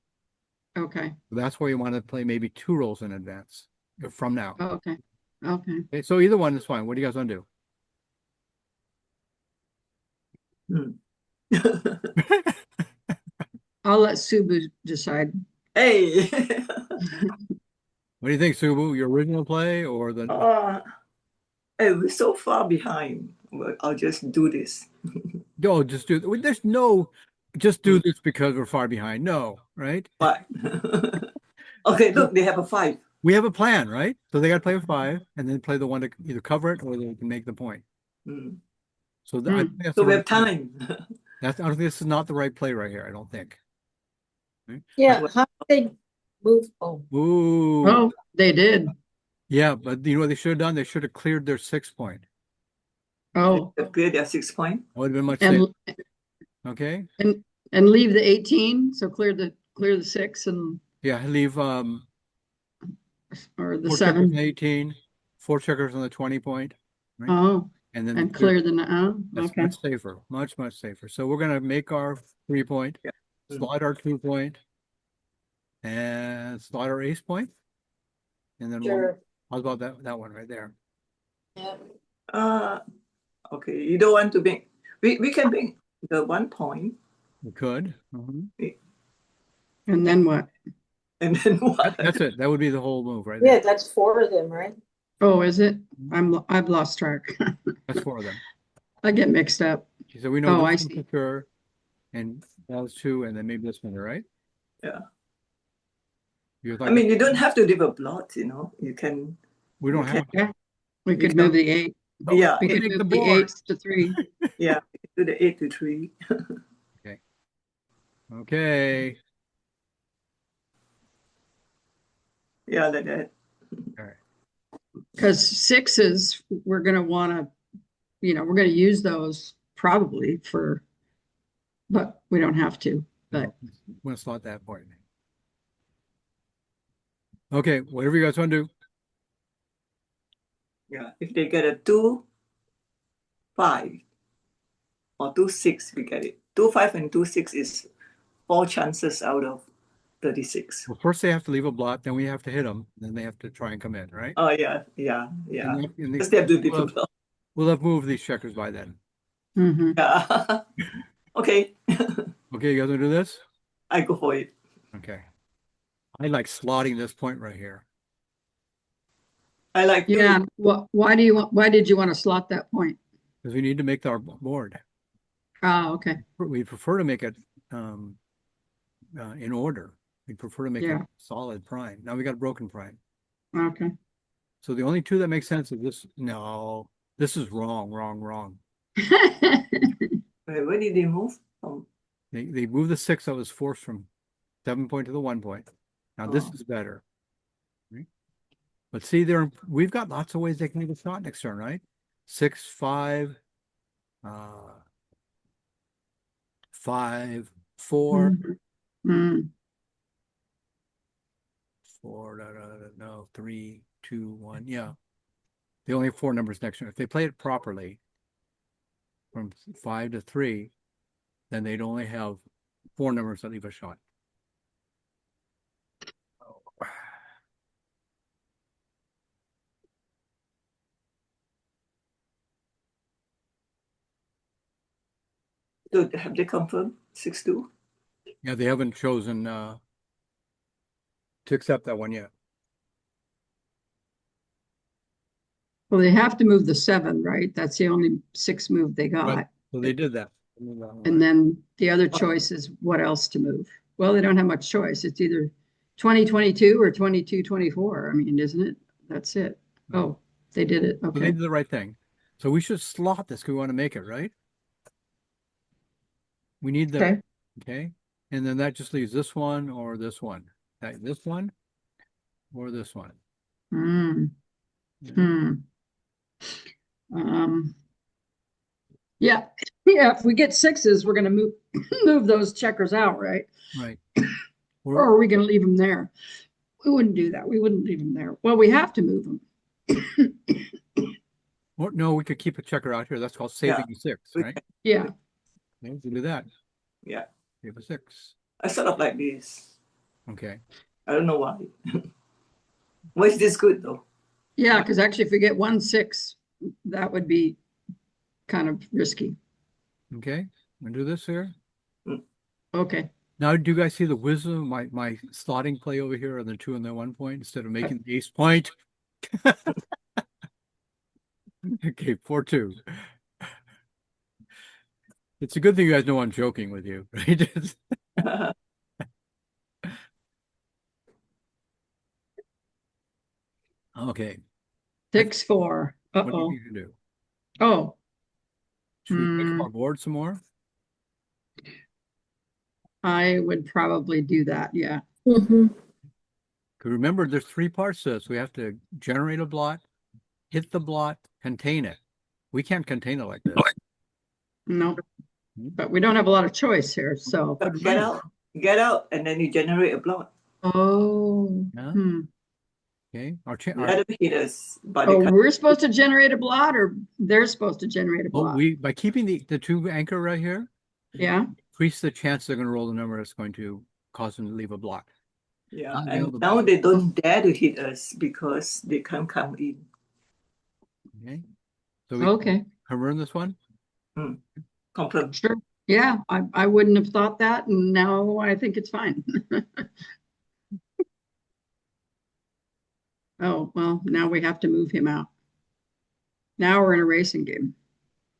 [SPEAKER 4] okay.
[SPEAKER 2] So that's where you want to play maybe 2 rolls in advance from now.
[SPEAKER 4] Okay.
[SPEAKER 2] Okay, so either one is fine. What do you guys want to do?
[SPEAKER 4] I'll let Subu decide.
[SPEAKER 3] Hey.
[SPEAKER 2] What do you think, Subu? Your original play or the?
[SPEAKER 3] Hey, we're so far behind. Well, I'll just do this.
[SPEAKER 2] No, just do. There's no. Just do this because we're far behind. No, right?
[SPEAKER 3] But okay, look, they have a 5.
[SPEAKER 2] We have a plan, right? So they got to play a 5 and then play the one to either cover it or they can make the point.
[SPEAKER 3] Mm.
[SPEAKER 2] So I think that's
[SPEAKER 3] So
[SPEAKER 2] the
[SPEAKER 3] we
[SPEAKER 2] right
[SPEAKER 3] have
[SPEAKER 2] play.
[SPEAKER 3] time.
[SPEAKER 2] I don't think this is not the right play right here. I don't think. Right?
[SPEAKER 5] Yeah, how did they move? Oh,
[SPEAKER 2] Ooh.
[SPEAKER 4] Oh, they did.
[SPEAKER 2] Yeah, but you know what they should have done? They should have cleared their 6 point.
[SPEAKER 4] Oh,
[SPEAKER 3] They clear their 6 point.
[SPEAKER 2] That would have been much safer.
[SPEAKER 4] and
[SPEAKER 2] Okay.
[SPEAKER 4] and leave the 18. So clear the 6 and
[SPEAKER 2] Yeah, leave
[SPEAKER 4] or the
[SPEAKER 2] 4 checkers
[SPEAKER 4] 7.
[SPEAKER 2] on 18, 4 checkers on the 20 point. Right?
[SPEAKER 4] Oh,
[SPEAKER 2] And then
[SPEAKER 4] and clear the
[SPEAKER 2] that's
[SPEAKER 4] okay.
[SPEAKER 2] much safer, much safer. So we're gonna make our 3 point,
[SPEAKER 3] Yeah.
[SPEAKER 2] slide our 2 point, and slide our ace point, and then
[SPEAKER 5] sure.
[SPEAKER 2] how about that one right there?
[SPEAKER 5] Yeah.
[SPEAKER 3] Okay, you don't want to make. We can make the 1 point,
[SPEAKER 2] We could. Mhm.
[SPEAKER 4] And then what?
[SPEAKER 3] and then what?
[SPEAKER 2] That's it. That would be the whole move right
[SPEAKER 5] Yeah,
[SPEAKER 2] there.
[SPEAKER 5] that's 4 of them, right?
[SPEAKER 4] Oh, is it? I've lost track.
[SPEAKER 2] That's 4 of them.
[SPEAKER 4] I get mixed up.
[SPEAKER 2] So we know
[SPEAKER 4] Oh, I
[SPEAKER 2] this one
[SPEAKER 4] see.
[SPEAKER 2] for sure, and that was 2, and then maybe this one, right?
[SPEAKER 3] Yeah.
[SPEAKER 2] You're
[SPEAKER 3] I
[SPEAKER 2] like,
[SPEAKER 3] mean, you don't have to leave a blot. You can.
[SPEAKER 2] we don't have.
[SPEAKER 4] Yeah. We could
[SPEAKER 3] can-
[SPEAKER 4] move the 8.
[SPEAKER 3] Yeah,
[SPEAKER 4] We
[SPEAKER 2] Make
[SPEAKER 4] could
[SPEAKER 2] the
[SPEAKER 4] move the
[SPEAKER 2] board.
[SPEAKER 4] 8s to 3.
[SPEAKER 3] yeah. Do the 8 to 3.
[SPEAKER 2] Okay.
[SPEAKER 3] Yeah, like that.
[SPEAKER 4] Because 6s, we're going to want to, we're going to use those probably but we don't have to. But
[SPEAKER 2] I'm gonna slot that point. Okay, whatever you guys want to do.
[SPEAKER 3] Yeah, if they get a 2, 5, or 2, 6, we get it. 2, 5, and 2, 6 is 4 chances out of 36.
[SPEAKER 2] Well, first they have to leave a blot, then we have to hit them, then they have to try and come in, right?
[SPEAKER 3] Oh yeah.
[SPEAKER 2] And
[SPEAKER 3] Because they have to leave a blot.
[SPEAKER 2] we'll have moved these checkers by then.
[SPEAKER 4] mhm.
[SPEAKER 3] Yeah. Okay,
[SPEAKER 2] Okay, you guys want to do this?
[SPEAKER 3] I go for it.
[SPEAKER 2] Okay. I like slotting this point right here.
[SPEAKER 3] I like two.
[SPEAKER 4] Yeah, why did you want to slot that point?
[SPEAKER 2] Because we need to make our board.
[SPEAKER 4] Oh, okay.
[SPEAKER 2] We prefer to make it in order. We prefer to make
[SPEAKER 4] Yeah.
[SPEAKER 2] a solid prime. Now we got a broken prime.
[SPEAKER 4] Okay.
[SPEAKER 2] So the only two that make sense is this. No, this is wrong.
[SPEAKER 3] Wait, where did they move?
[SPEAKER 2] They moved the 6 that was forced from 7 point to the 1 point. Now this
[SPEAKER 3] Oh.
[SPEAKER 2] is better. Right? But see, we've got lots of ways they can leave a shot next turn, right? 6, 5, 5, 4,
[SPEAKER 4] Mm.
[SPEAKER 2] 4, no, 3, 2, 1. Yeah. They only have 4 numbers next turn. If they play it properly from 5 to 3, then they'd only have 4 numbers that leave a shot.
[SPEAKER 3] So have they confirmed 6-2?
[SPEAKER 2] Yeah, they haven't chosen to accept that one yet.
[SPEAKER 4] Well, they have to move the 7, right? That's the only 6 move they got.
[SPEAKER 2] Right. So they did that.
[SPEAKER 4] And then the other choice is what else to move. Well, they don't have much choice. It's either 2022 or 2224. I mean, isn't it? That's it. Oh, they did it.
[SPEAKER 2] So they
[SPEAKER 4] Okay.
[SPEAKER 2] did the right thing. So we should slot this because we want to make it, right? We need the,
[SPEAKER 4] Okay.
[SPEAKER 2] okay. And then that just leaves this one or this one. This one or this one.
[SPEAKER 4] Hmm.
[SPEAKER 2] Yeah.
[SPEAKER 4] Yeah. Yeah. If we get 6s, we're going to move those checkers out, right?
[SPEAKER 2] Right.
[SPEAKER 4] Or are we going to leave them there? We wouldn't do that. We wouldn't leave them there. Well, we have to move them.
[SPEAKER 2] Or, no, we could keep a checker out here. That's called saving a 6,
[SPEAKER 3] We
[SPEAKER 2] right?
[SPEAKER 4] Yeah.
[SPEAKER 2] Okay, we can do that.
[SPEAKER 3] Yeah.
[SPEAKER 2] Save a 6.
[SPEAKER 3] I sort of like this.
[SPEAKER 2] Okay.
[SPEAKER 3] I don't know why. Why is this good though?
[SPEAKER 4] Yeah, because actually, if we get 1 6, that would be kind of risky.
[SPEAKER 2] Okay. I'm gonna do this here.
[SPEAKER 4] Okay.
[SPEAKER 2] Now, do you guys see the wisdom of my slotting play over here on the 2 and the 1 point instead of making the ace point? Okay, 4-2. It's a good thing you guys know I'm joking with you, right? Okay.
[SPEAKER 4] 6-4.
[SPEAKER 2] What do you
[SPEAKER 4] Uh-oh.
[SPEAKER 2] need to do?
[SPEAKER 4] Oh,
[SPEAKER 2] Should we make
[SPEAKER 4] Hmm.
[SPEAKER 2] up our board some more?
[SPEAKER 4] I would probably do that. Yeah.
[SPEAKER 5] Mm-hmm.
[SPEAKER 2] Because remember, there's 3 parts to this. We have to generate a blot, hit the blot, contain it. We can't contain it like this.
[SPEAKER 4] No, but we don't have a lot of choice here. So,
[SPEAKER 3] But get out, and then you generate a blot.
[SPEAKER 4] oh,
[SPEAKER 2] Yeah.
[SPEAKER 4] hmm.
[SPEAKER 2] Okay.
[SPEAKER 3] Let them hit us. But
[SPEAKER 4] Oh,
[SPEAKER 3] they can't.
[SPEAKER 4] we're supposed to generate a blot, or they're supposed to generate a
[SPEAKER 2] Well,
[SPEAKER 4] blot?
[SPEAKER 2] by keeping the 2 anchor right here,
[SPEAKER 4] Yeah.
[SPEAKER 2] increase the chance they're going to roll the number that's going to cause them to leave a blot.
[SPEAKER 3] Yeah,
[SPEAKER 2] Not
[SPEAKER 3] and
[SPEAKER 2] available.
[SPEAKER 3] now they don't dare to hit us because they can't come in.
[SPEAKER 2] Okay. So we
[SPEAKER 4] Okay.
[SPEAKER 2] confirm this one.
[SPEAKER 3] Confirm.
[SPEAKER 4] Sure. Yeah, I wouldn't have thought that, and now I think it's fine. Oh, well, now we have to move him out. Now we're in a racing game.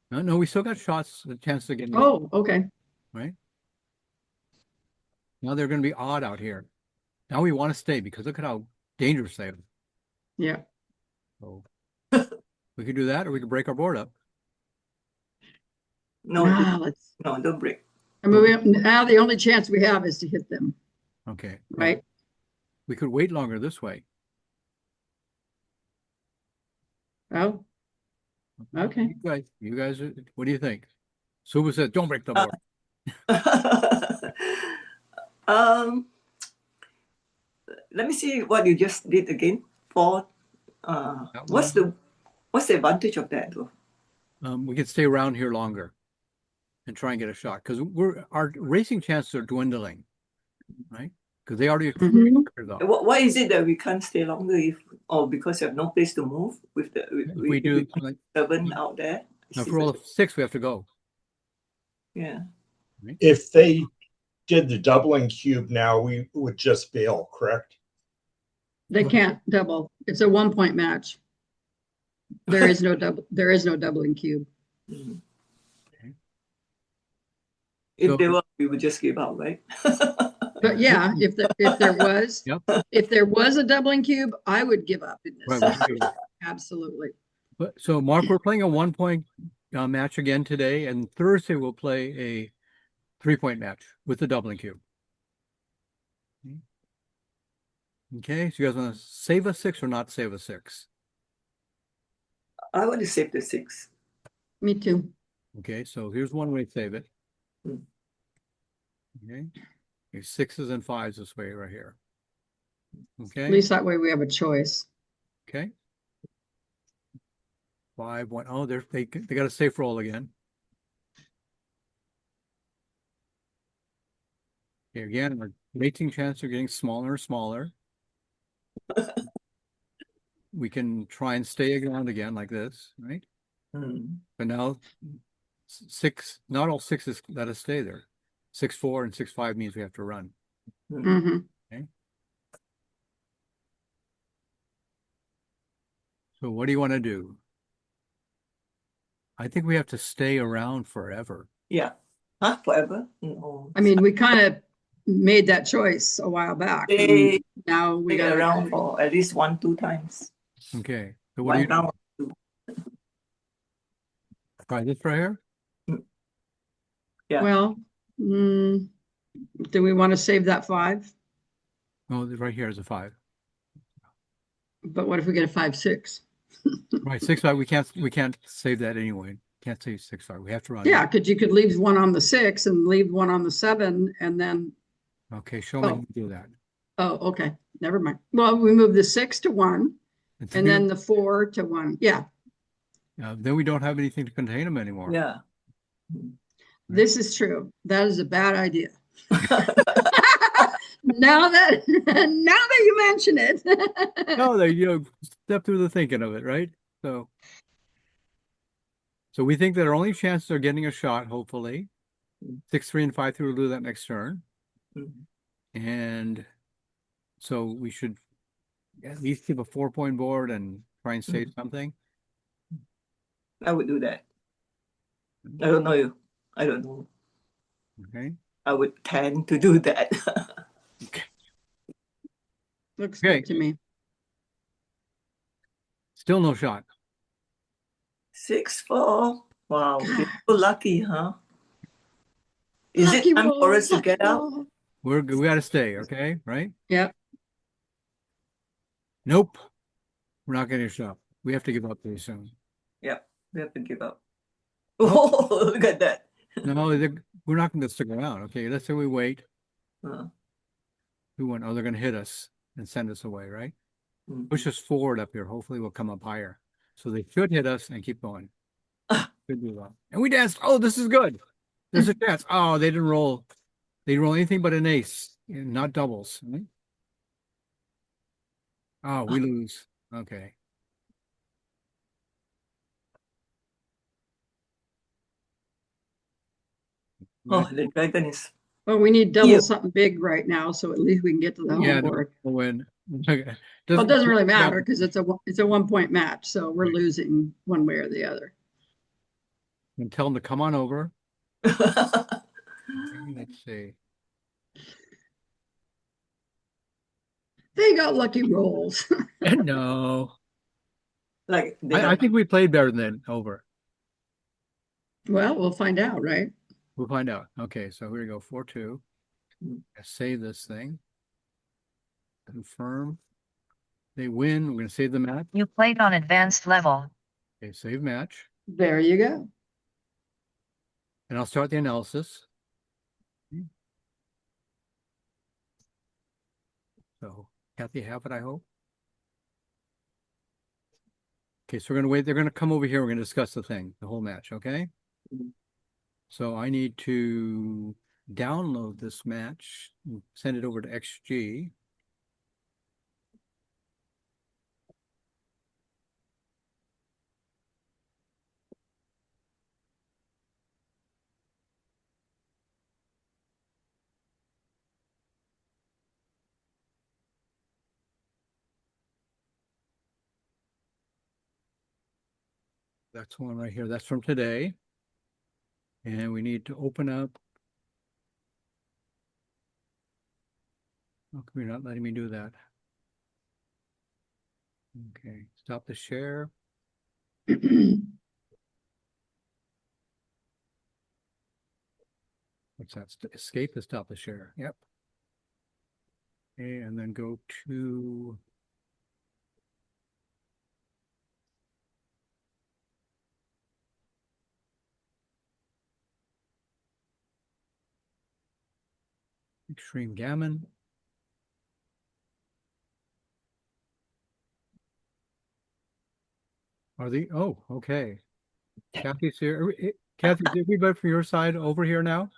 [SPEAKER 2] No, we still got shots, the chance to get in,
[SPEAKER 4] Oh, okay.
[SPEAKER 2] right? Now they're going to be odd out here. Now we want to stay because look at how dangerous they are.
[SPEAKER 4] Yeah.
[SPEAKER 2] So we could do that, or we could break our board up.
[SPEAKER 3] No,
[SPEAKER 4] Let's.
[SPEAKER 3] no, don't break.
[SPEAKER 4] I mean, now the only chance we have is to hit them,
[SPEAKER 2] Okay.
[SPEAKER 4] right?
[SPEAKER 2] We could wait longer this way.
[SPEAKER 4] Oh, okay.
[SPEAKER 2] You guys, what do you think? Suba said, "Don't break the board."
[SPEAKER 3] Let me see what you just did again. What's the advantage of that though?
[SPEAKER 2] We could stay around here longer and try and get a shot because our racing chances are dwindling, right? Because they already
[SPEAKER 4] Mhm.
[SPEAKER 3] Why is it that we can't stay longer because you have no place to move with the
[SPEAKER 2] we do
[SPEAKER 3] with
[SPEAKER 2] like
[SPEAKER 3] 7 out there?
[SPEAKER 2] now for all of 6 we have to go.
[SPEAKER 3] Yeah.
[SPEAKER 6] If they did the doubling cube now, we would just bail, correct?
[SPEAKER 4] They can't double. It's a 1 point match. There is no doubling cube.
[SPEAKER 3] Mhm.
[SPEAKER 2] Okay.
[SPEAKER 3] If
[SPEAKER 2] So-
[SPEAKER 3] there were, we would just give up, right?
[SPEAKER 4] But yeah, if there was,
[SPEAKER 2] Yep.
[SPEAKER 4] if there was a doubling cube, I would give up in
[SPEAKER 2] Right,
[SPEAKER 4] this.
[SPEAKER 2] we can do it.
[SPEAKER 4] Absolutely.
[SPEAKER 2] But so Mark, we're playing a 1-point match again today, and Thursday we'll play a 3-point match with the doubling cube. Okay, so you guys want to save a 6 or not save a 6?
[SPEAKER 3] I want to save the 6.
[SPEAKER 4] Me too.
[SPEAKER 2] Okay, so here's one way to save it.
[SPEAKER 3] Hmm.
[SPEAKER 2] Okay, your 6s and 5s this way right here.
[SPEAKER 4] At
[SPEAKER 2] Okay,
[SPEAKER 4] least that way we have a choice.
[SPEAKER 2] okay. 5, 1. Oh, they got a safe roll again. Okay, again, our mating chances are getting smaller and smaller. We can try and stay around again like this, right?
[SPEAKER 3] Hmm.
[SPEAKER 2] But now 6, not all 6s let us stay there. 6-4 and 6-5 means we have to run.
[SPEAKER 3] Hmm.
[SPEAKER 4] Hmm.
[SPEAKER 2] So what do you want to do? I think we have to stay around forever.
[SPEAKER 3] Yeah. Huh? Forever? No.
[SPEAKER 4] I mean, we kind of made that choice a while back. And
[SPEAKER 3] Stay,
[SPEAKER 4] now we
[SPEAKER 3] stay
[SPEAKER 4] got
[SPEAKER 3] around for at least 1-2 times.
[SPEAKER 2] Okay. So what do you
[SPEAKER 3] One round.
[SPEAKER 2] try this right here?
[SPEAKER 3] Yeah.
[SPEAKER 4] Well, do we want to save that 5?
[SPEAKER 2] Oh, right here is a 5.
[SPEAKER 4] But what if we get a 5-6?
[SPEAKER 2] Right, 6-5. We can't save that anyway. Can't save 6-5. We have to run.
[SPEAKER 4] Yeah, because you could leave one on the 6 and leave one on the 7 and then,
[SPEAKER 2] Okay, show me
[SPEAKER 4] Oh.
[SPEAKER 2] how to do that.
[SPEAKER 4] oh, okay, never mind. Well, we move the 6 to 1
[SPEAKER 2] And
[SPEAKER 4] and then the 4 to 1. Yeah,
[SPEAKER 2] then we don't have anything to contain them anymore.
[SPEAKER 3] Yeah.
[SPEAKER 4] this is true. That is a bad idea. Now that you mention it.
[SPEAKER 2] No, they step through the thinking of it, right? So we think that our only chances are getting a shot, hopefully. 6, 3, and 5 3 will do that next turn.
[SPEAKER 3] Mhm.
[SPEAKER 2] And so we should at least keep a 4-point board and try and save something.
[SPEAKER 3] I would do that. I don't know you. I don't know.
[SPEAKER 2] Okay.
[SPEAKER 3] I would tend to do that.
[SPEAKER 4] Looks
[SPEAKER 2] Okay.
[SPEAKER 4] good to me.
[SPEAKER 2] Still no shot.
[SPEAKER 3] 6-4. Wow. You're so lucky, huh? Is
[SPEAKER 4] Lucky
[SPEAKER 3] it time
[SPEAKER 4] roll,
[SPEAKER 3] for us to
[SPEAKER 4] lucky
[SPEAKER 3] get out?
[SPEAKER 4] roll.
[SPEAKER 2] We got to stay. Okay. Right.
[SPEAKER 4] Yep.
[SPEAKER 2] Nope. We're not getting a shot. We have to give up pretty soon.
[SPEAKER 3] Yep. We have to give up. Oh, look at that.
[SPEAKER 2] No, we're not going to stick around. Okay. Let's say we wait.
[SPEAKER 3] Uh,
[SPEAKER 2] Oh, they're going to hit us and send us away, right?
[SPEAKER 3] mhm.
[SPEAKER 2] Push us forward up here. Hopefully we'll come up higher. So they should hit us and keep going. Could do that. And we danced. Oh, this is good. There's a chance. Oh, they didn't roll. They didn't roll anything but an ace, not doubles. Right? Oh, we lose. Okay.
[SPEAKER 3] Oh, the dragon is.
[SPEAKER 4] Well, we need double
[SPEAKER 3] Yeah.
[SPEAKER 4] something big right now, so at least we can get to the home
[SPEAKER 2] Yeah,
[SPEAKER 4] board.
[SPEAKER 2] we'll win. Okay.
[SPEAKER 4] Well, it doesn't really matter
[SPEAKER 2] yeah.
[SPEAKER 4] because it's a 1-point match, so we're
[SPEAKER 2] Right.
[SPEAKER 4] losing one way or the other.
[SPEAKER 2] And tell them to come on over. Let's see.
[SPEAKER 4] They got lucky rolls.
[SPEAKER 2] No.
[SPEAKER 3] Like they
[SPEAKER 2] I
[SPEAKER 3] have,
[SPEAKER 2] think we played better than over.
[SPEAKER 4] Well, we'll find out, right?
[SPEAKER 2] We'll find out. Okay, so here we go. 4-2.
[SPEAKER 3] Mm.
[SPEAKER 2] Save this thing. Confirm. They win. We're going to save the match.
[SPEAKER 1] You played on advanced level.
[SPEAKER 2] Okay, save match.
[SPEAKER 4] There you go.
[SPEAKER 2] And I'll start the analysis. So, Kathy, have it, I hope. Okay, so we're going to wait. They're going to come over here. We're going to discuss the thing, the whole match, okay?
[SPEAKER 3] Mhm.
[SPEAKER 2] So I need to download this match and send it over to XG. That's one right here. That's from today. And we need to open up. How come you're not letting me do that? Okay, stop the share. What's that? Escape to stop the share. Yep. Okay, and then go to extreme gammon. Are the oh, okay. Kathy's here. Kathy, is everybody from your side over here now?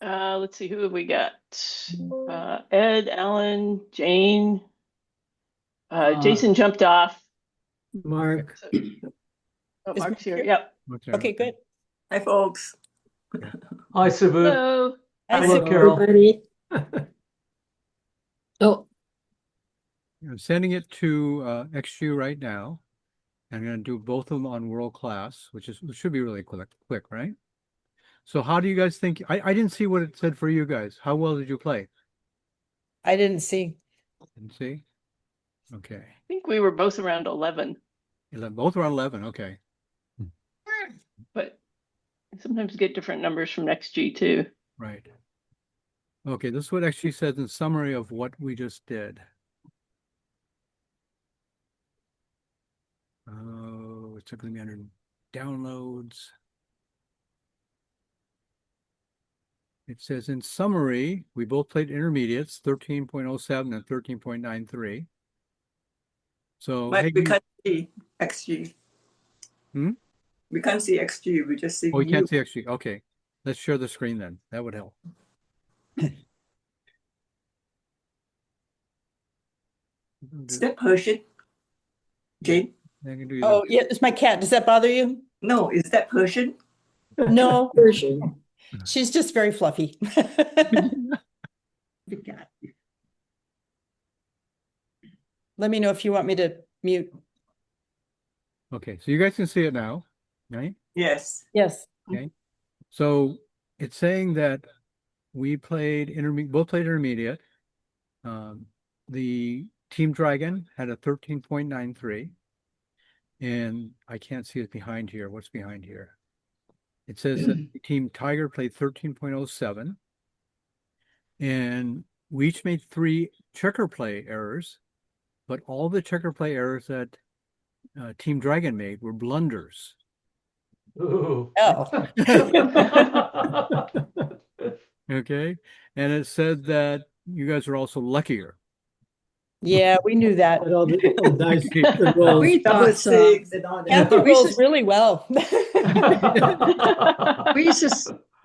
[SPEAKER 7] Let's see, who have we got? Ed, Alan, Jane. Jason jumped off.
[SPEAKER 8] Mark.
[SPEAKER 7] Oh,
[SPEAKER 9] Is
[SPEAKER 7] Mark's
[SPEAKER 9] Mark
[SPEAKER 7] here.
[SPEAKER 9] here?
[SPEAKER 7] Yep.
[SPEAKER 9] Okay, good.
[SPEAKER 3] Hi, folks.
[SPEAKER 8] Hi, Sabu.
[SPEAKER 7] Hello.
[SPEAKER 9] Hi,
[SPEAKER 8] Hello,
[SPEAKER 9] Sue.
[SPEAKER 8] Carol.
[SPEAKER 5] Oh,
[SPEAKER 2] I'm sending it to XG right now. I'm going to do both of them on world class, which should be really quick, right? So how do you guys think? I didn't see what it said for you guys. How well did you play?
[SPEAKER 9] I didn't see.
[SPEAKER 2] Didn't see? Okay.
[SPEAKER 7] I think we were both around 11,
[SPEAKER 2] 11, both around 11. Okay.
[SPEAKER 7] but sometimes get different numbers from XG too.
[SPEAKER 2] Right. Okay, this is what XG says in summary of what we just did. Oh, it's going to be under downloads. It says in summary, we both played intermediates, 13.07 and 13.93. So
[SPEAKER 3] But
[SPEAKER 2] hey,
[SPEAKER 3] we can't see XG.
[SPEAKER 2] Hmm?
[SPEAKER 3] We can't see XG. We just see
[SPEAKER 2] oh, we
[SPEAKER 3] you.
[SPEAKER 2] can't see XG. Okay, let's share the screen then. That would help.
[SPEAKER 3] Is that Persian? Jane?
[SPEAKER 2] I can do
[SPEAKER 9] Oh, yeah, it's my cat. Does that bother you?
[SPEAKER 3] No, is that Persian?
[SPEAKER 9] No,
[SPEAKER 5] version.
[SPEAKER 9] she's just very fluffy. Let me know if you want me to mute.
[SPEAKER 2] Okay, so you guys can see it now, right?
[SPEAKER 3] Yes.
[SPEAKER 9] Yes.
[SPEAKER 2] Okay. So it's saying that we played both played intermediate. The Team Dragon had a 13.93. And I can't see it behind here. What's behind here? It says that Team Tiger played 13.07. And we each made 3 checker play errors, but all the checker play errors that Team Dragon made were blunders.
[SPEAKER 8] Ooh.
[SPEAKER 9] Oh.
[SPEAKER 2] Okay. And it said that you guys are also luckier.
[SPEAKER 9] Yeah, we knew that.
[SPEAKER 8] And all the dice
[SPEAKER 2] Okay.
[SPEAKER 8] the rolls.
[SPEAKER 4] We
[SPEAKER 3] Double
[SPEAKER 4] thought so.
[SPEAKER 3] six and all that.
[SPEAKER 9] Catherine rolls really well.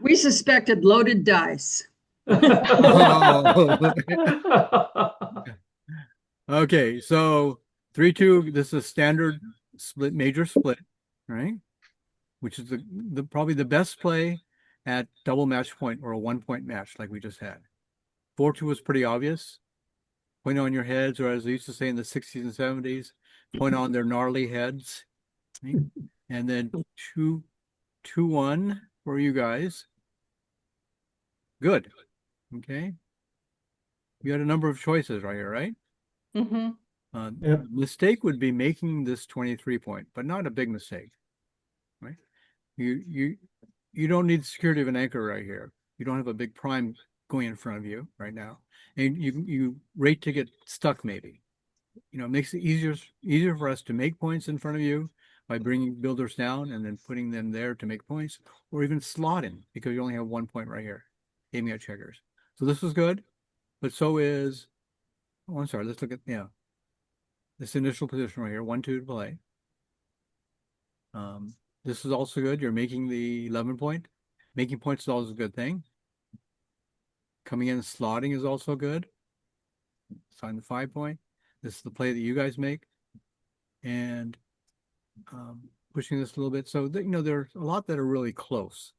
[SPEAKER 4] We suspected loaded dice.
[SPEAKER 2] Okay, so 3-2, this is a standard split, major split, right? Which is the probably the best play at double match point or a 1-point match like we just had. 4-2 was pretty obvious. Point on your heads, or as they used to say in the 60s and 70s, point on their gnarly heads. Right? And then 2-1 for you guys. Good. Okay. You had a number of choices right here, right?
[SPEAKER 9] Mm-hmm.
[SPEAKER 8] Yep.
[SPEAKER 2] Mistake would be making this 23-point, but not a big mistake, right? You don't need the security of an anchor right here. You don't have a big prime going in front of you right now, and you rate to get stuck maybe. You know, it makes it easier for us to make points in front of you by bringing builders down and then putting them there to make points, or even slotting because you only have 1 point right here, aiming at checkers. So this was good, but so is. Oh, I'm sorry. Let's look at this initial position right here, 1-2 to play. This is also good. You're making the 11 point. Making points is always a good thing. Coming in and slotting is also good. Sign the 5 point. This is the play that you guys make. And pushing this a little bit. So, there's a lot that are really close.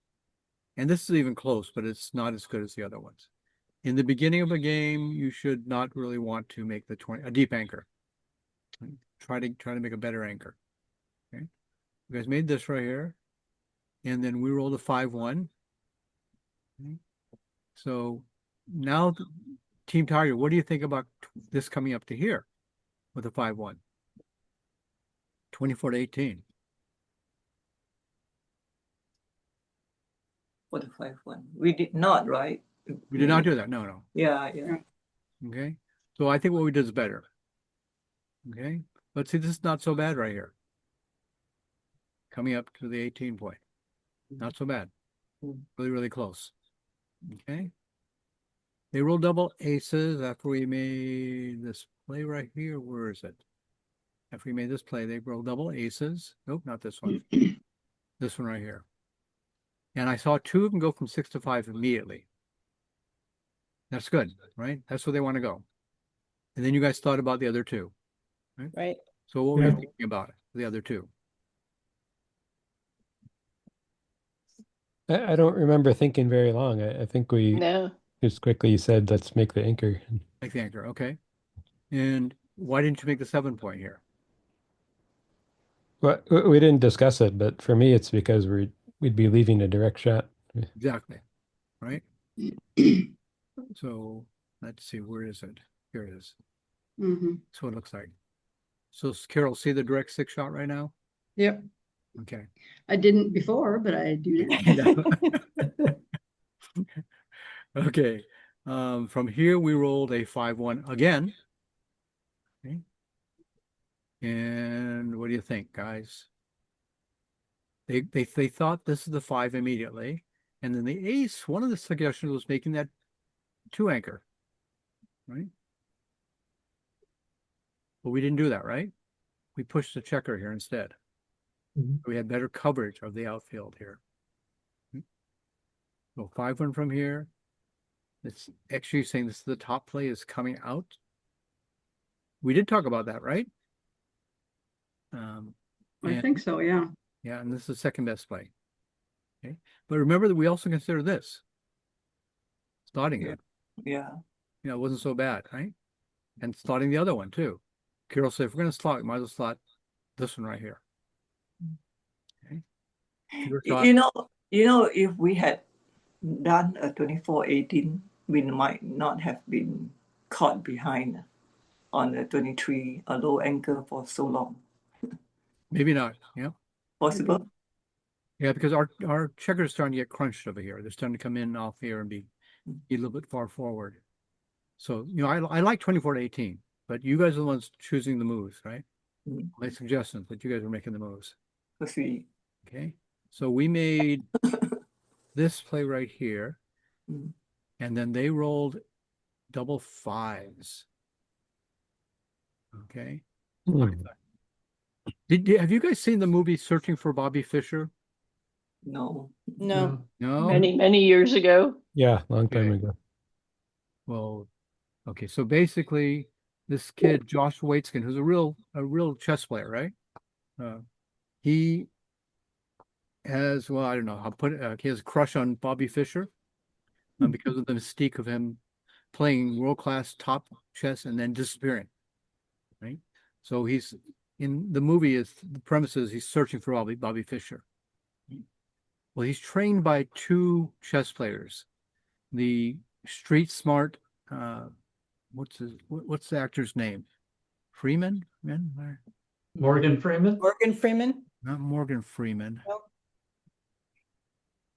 [SPEAKER 2] And this is even close, but it's not as good as the other ones. In the beginning of a game, you should not really want to make a deep anchor. Try to make a better anchor. Okay. You guys made this right here. And then we rolled a 5-1. Okay. So now, Team Tiger, what do you think about this coming up to here with a 5-1? 24-18.
[SPEAKER 3] For the 5-1. We did not, right?
[SPEAKER 2] We did not do that. No, no.
[SPEAKER 3] Yeah, yeah.
[SPEAKER 2] Okay. So I think what we did is better. Okay. Let's see, this is not so bad right here. Coming up to the 18 point. Not so bad. Really, really close. Okay. They rolled double aces after we made this play right here. Where is it? After we made this play, they rolled double aces. Nope, not this one. This one right here. And I saw two of them go from 6 to 5 immediately. That's good, right? That's where they want to go. And then you guys thought about the other two. Right?
[SPEAKER 9] Right.
[SPEAKER 2] So what were you
[SPEAKER 8] Yeah.
[SPEAKER 2] thinking about the other two?
[SPEAKER 10] I don't remember thinking very long. I think we
[SPEAKER 7] No.
[SPEAKER 10] just quickly said, let's make the anchor.
[SPEAKER 2] Like the anchor, okay. And why didn't you make the 7 point here?
[SPEAKER 10] Well, we didn't discuss it, but for me, it's because we'd be leaving a direct shot.
[SPEAKER 2] Exactly, right? So let's see, where is it? Here it is.
[SPEAKER 4] Mm-hmm.
[SPEAKER 2] That's what it looks like. So Carol, see the direct 6 shot right now?
[SPEAKER 4] Yep.
[SPEAKER 2] Okay.
[SPEAKER 4] I didn't before, but I do now.
[SPEAKER 2] Okay. From here we rolled a 5-1 again. Okay. And what do you think, guys? They thought this is the 5 immediately. And then the ace, one of the suggestions was making that 2 anchor. Right? But we didn't do that, right? We pushed the checker here instead.
[SPEAKER 8] Mhm.
[SPEAKER 2] We had better coverage of the outfield here. So 5-1 from here. It's actually saying this is the top play is coming out. We did talk about that, right?
[SPEAKER 4] I
[SPEAKER 2] And-
[SPEAKER 4] think so, yeah.
[SPEAKER 2] Yeah, and this is the second best play. Okay. But remember that we also consider this. Starting it.
[SPEAKER 3] Yeah.
[SPEAKER 2] You know, it wasn't so bad, right? And slotting the other one too. Carol said, if we're going to slot, we might as well slot this one right here. Okay. Your thought?
[SPEAKER 3] You know, if we had done a 24-18, we might not have been caught behind on the 23, a low anchor for so long.
[SPEAKER 2] Maybe not. Yeah.
[SPEAKER 3] Possible?
[SPEAKER 2] Yeah, because our checkers are starting to get crunched over here. They're starting to come in off here and be a little bit far forward. So, you know, I like 24-18, but you guys are the ones choosing the moves, right?
[SPEAKER 3] Mm.
[SPEAKER 2] My suggestions, but you guys are making the moves.
[SPEAKER 3] Let's see.
[SPEAKER 2] Okay. So we made this play right here,
[SPEAKER 3] Mm.
[SPEAKER 2] and then they rolled double 5s. Okay. Have you guys seen the movie Searching for Bobby Fischer?
[SPEAKER 3] No.
[SPEAKER 9] No.
[SPEAKER 2] No.
[SPEAKER 7] Many years ago.
[SPEAKER 10] Yeah, long time
[SPEAKER 2] Okay.
[SPEAKER 10] ago.
[SPEAKER 2] Well, okay. So basically, this kid Josh Waitzkin, who's a real chess player, right? He has, well, I don't know how to put it. He has a crush on Bobby Fischer because of the mystique of him playing world-class top chess and then disappearing. Right. So he's in the movie. Is the premise is he's searching for Bobby Fischer. Well, he's trained by 2 chess players. The street smart, what's the actor's name? Freeman?
[SPEAKER 8] Morgan Freeman.
[SPEAKER 9] Morgan Freeman?
[SPEAKER 2] Not Morgan Freeman.
[SPEAKER 9] Nope.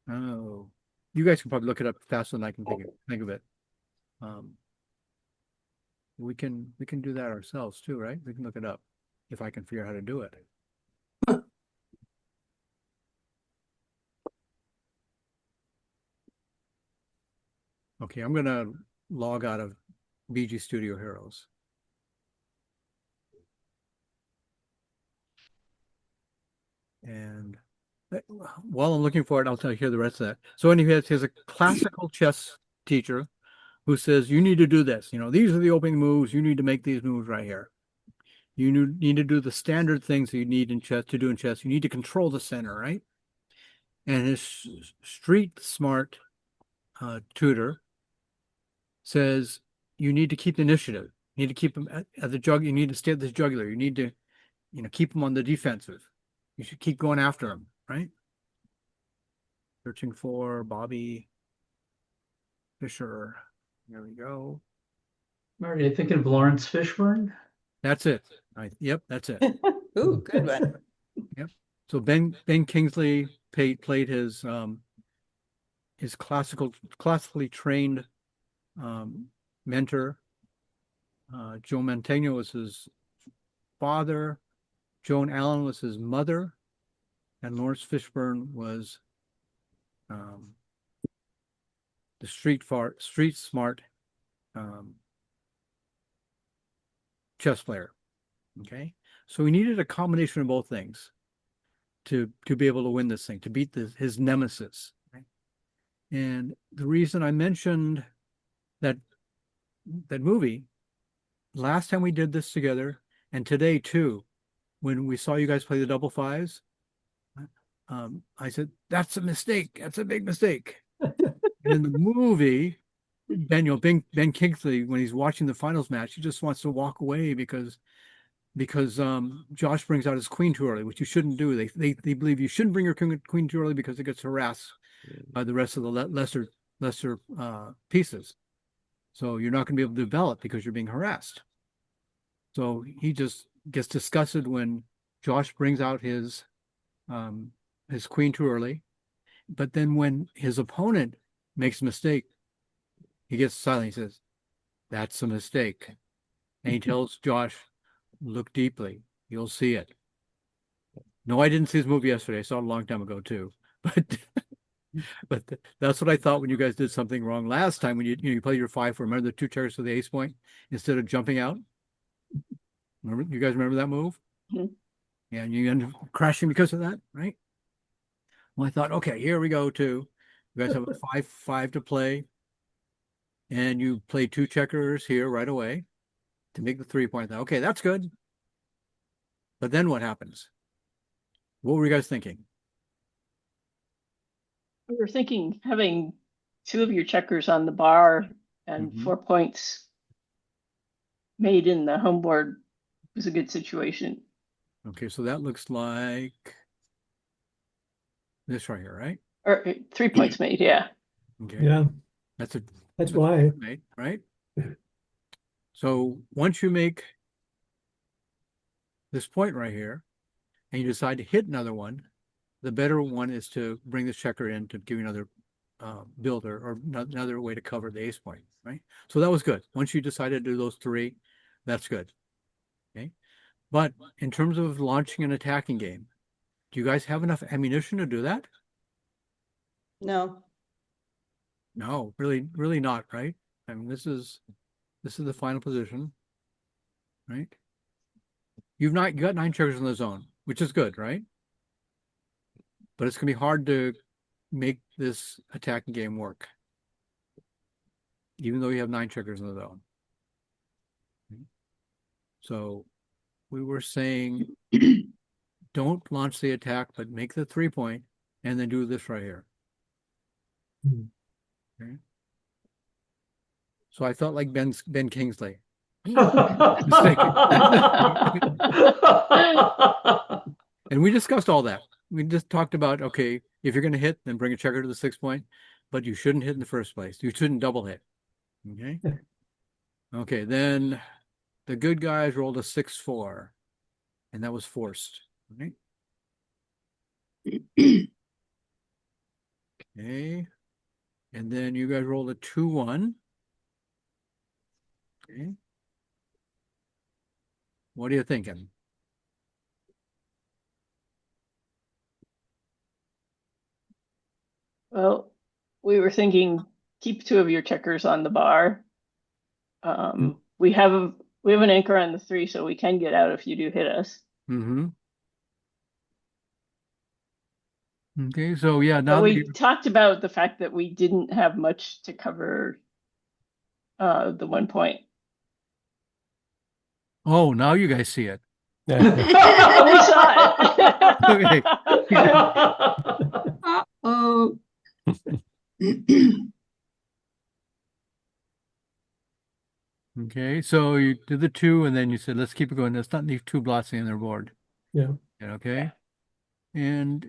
[SPEAKER 2] Oh, you guys can probably look it up faster than I can think of it. We can do that ourselves too, right? We can look it up if I can figure out how to do it. Okay, I'm gonna log out of BG Studio Heroes. And while I'm looking for it, I'll tell you here the rest of that. So anyway, he's a classical chess teacher who says, you need to do this. You know, these are the opening moves. You need to make these moves right here. You need to do the standard things that you need in chess to do in chess. You need to control the center, right? And his street smart tutor says, you need to keep the initiative. You need to keep them at the jugular. You need to stay at the jugular. You need to, keep them on the defensive. You should keep going after him, right? Searching for Bobby Fisher. There we go.
[SPEAKER 8] Marty, you thinking of Lawrence Fishburne?
[SPEAKER 2] That's it. Yep, that's it.
[SPEAKER 9] Ooh, good one.
[SPEAKER 2] So Ben Kingsley played his classically trained mentor. Joe Mantegna was his father. Joan Allen was his mother, and Lawrence Fishburne was the street smart chess player. Okay, so we needed a combination of both things to be able to win this thing, to beat his nemesis. Right? And the reason I mentioned that movie last time we did this together, and today too, when we saw you guys play the double fives, I said, that's a mistake. That's a big mistake. And in the movie, Ben Kingsley, when he's watching the finals match, he just wants to walk away because Josh brings out his queen too early, which you shouldn't do. They believe you shouldn't bring your queen too early because it gets harassed by the rest of the lesser pieces. So you're not going to be able to develop because you're being harassed. So he just gets disgusted when Josh brings out his queen too early. But then when his opponent makes a mistake, he gets silent. He says, that's a mistake. And he tells Josh, look deeply. You'll see it. No, I didn't see this movie yesterday. I saw it a long time ago too. But that's what I thought when you guys did something wrong last time when you played your 5-4. Remember the 2 checkers for the ace point instead of jumping out? You guys remember that move?
[SPEAKER 7] Mm-hmm.
[SPEAKER 2] Yeah, and you end up crashing because of that, right? Well, I thought, okay, here we go too. You guys have a 5-5 to play. And you play 2 checkers here right away to make the 3-point. Okay, that's good. But then what happens? What were you guys thinking?
[SPEAKER 7] We were thinking having 2 of your checkers on the bar and 4 points made in the home board was a good situation.
[SPEAKER 2] Okay, so that looks like this right here, right?
[SPEAKER 7] Or 3 points made, yeah.
[SPEAKER 2] Okay.
[SPEAKER 8] Yeah,
[SPEAKER 2] That's
[SPEAKER 8] why.
[SPEAKER 2] made, right? So once you make this point right here and you decide to hit another one, the better one is to bring this checker in to give you another builder or another way to cover the ace point, right? So that was good. Once you decided to do those 3, that's good. Okay. But in terms of launching an attacking game, do you guys have enough ammunition to do that?
[SPEAKER 9] No.
[SPEAKER 2] No, really not, right? I mean, this is the final position, right? You got 9 checkers in the zone, which is good, right? But it's gonna be hard to make this attacking game work, even though you have 9 checkers in the zone. So we were saying, don't launch the attack, but make the 3-point, and then do this right here. Okay. So I felt like Ben Kingsley. And we discussed all that. We just talked about, okay, if you're going to hit, then bring a checker to the 6-point, but you shouldn't hit in the first place. You shouldn't double hit. Okay. Okay. Then the good guys rolled a 6-4, and that was forced. Okay. Okay. And then you guys rolled a 2-1. Okay. What are you thinking?
[SPEAKER 7] Well, we were thinking keep 2 of your checkers on the bar. We have an anchor on the 3, so we can get out if you do hit us.
[SPEAKER 2] Okay, so yeah, now
[SPEAKER 7] but we talked about the fact that we didn't have much to cover the 1 point.
[SPEAKER 2] Oh, now you guys see it.
[SPEAKER 7] We saw it.
[SPEAKER 2] Okay.
[SPEAKER 4] Uh-oh.
[SPEAKER 2] Okay, so you did the 2, and then you said, let's keep it going. Let's not leave 2 blots in their board.
[SPEAKER 8] Yeah.
[SPEAKER 2] Okay. And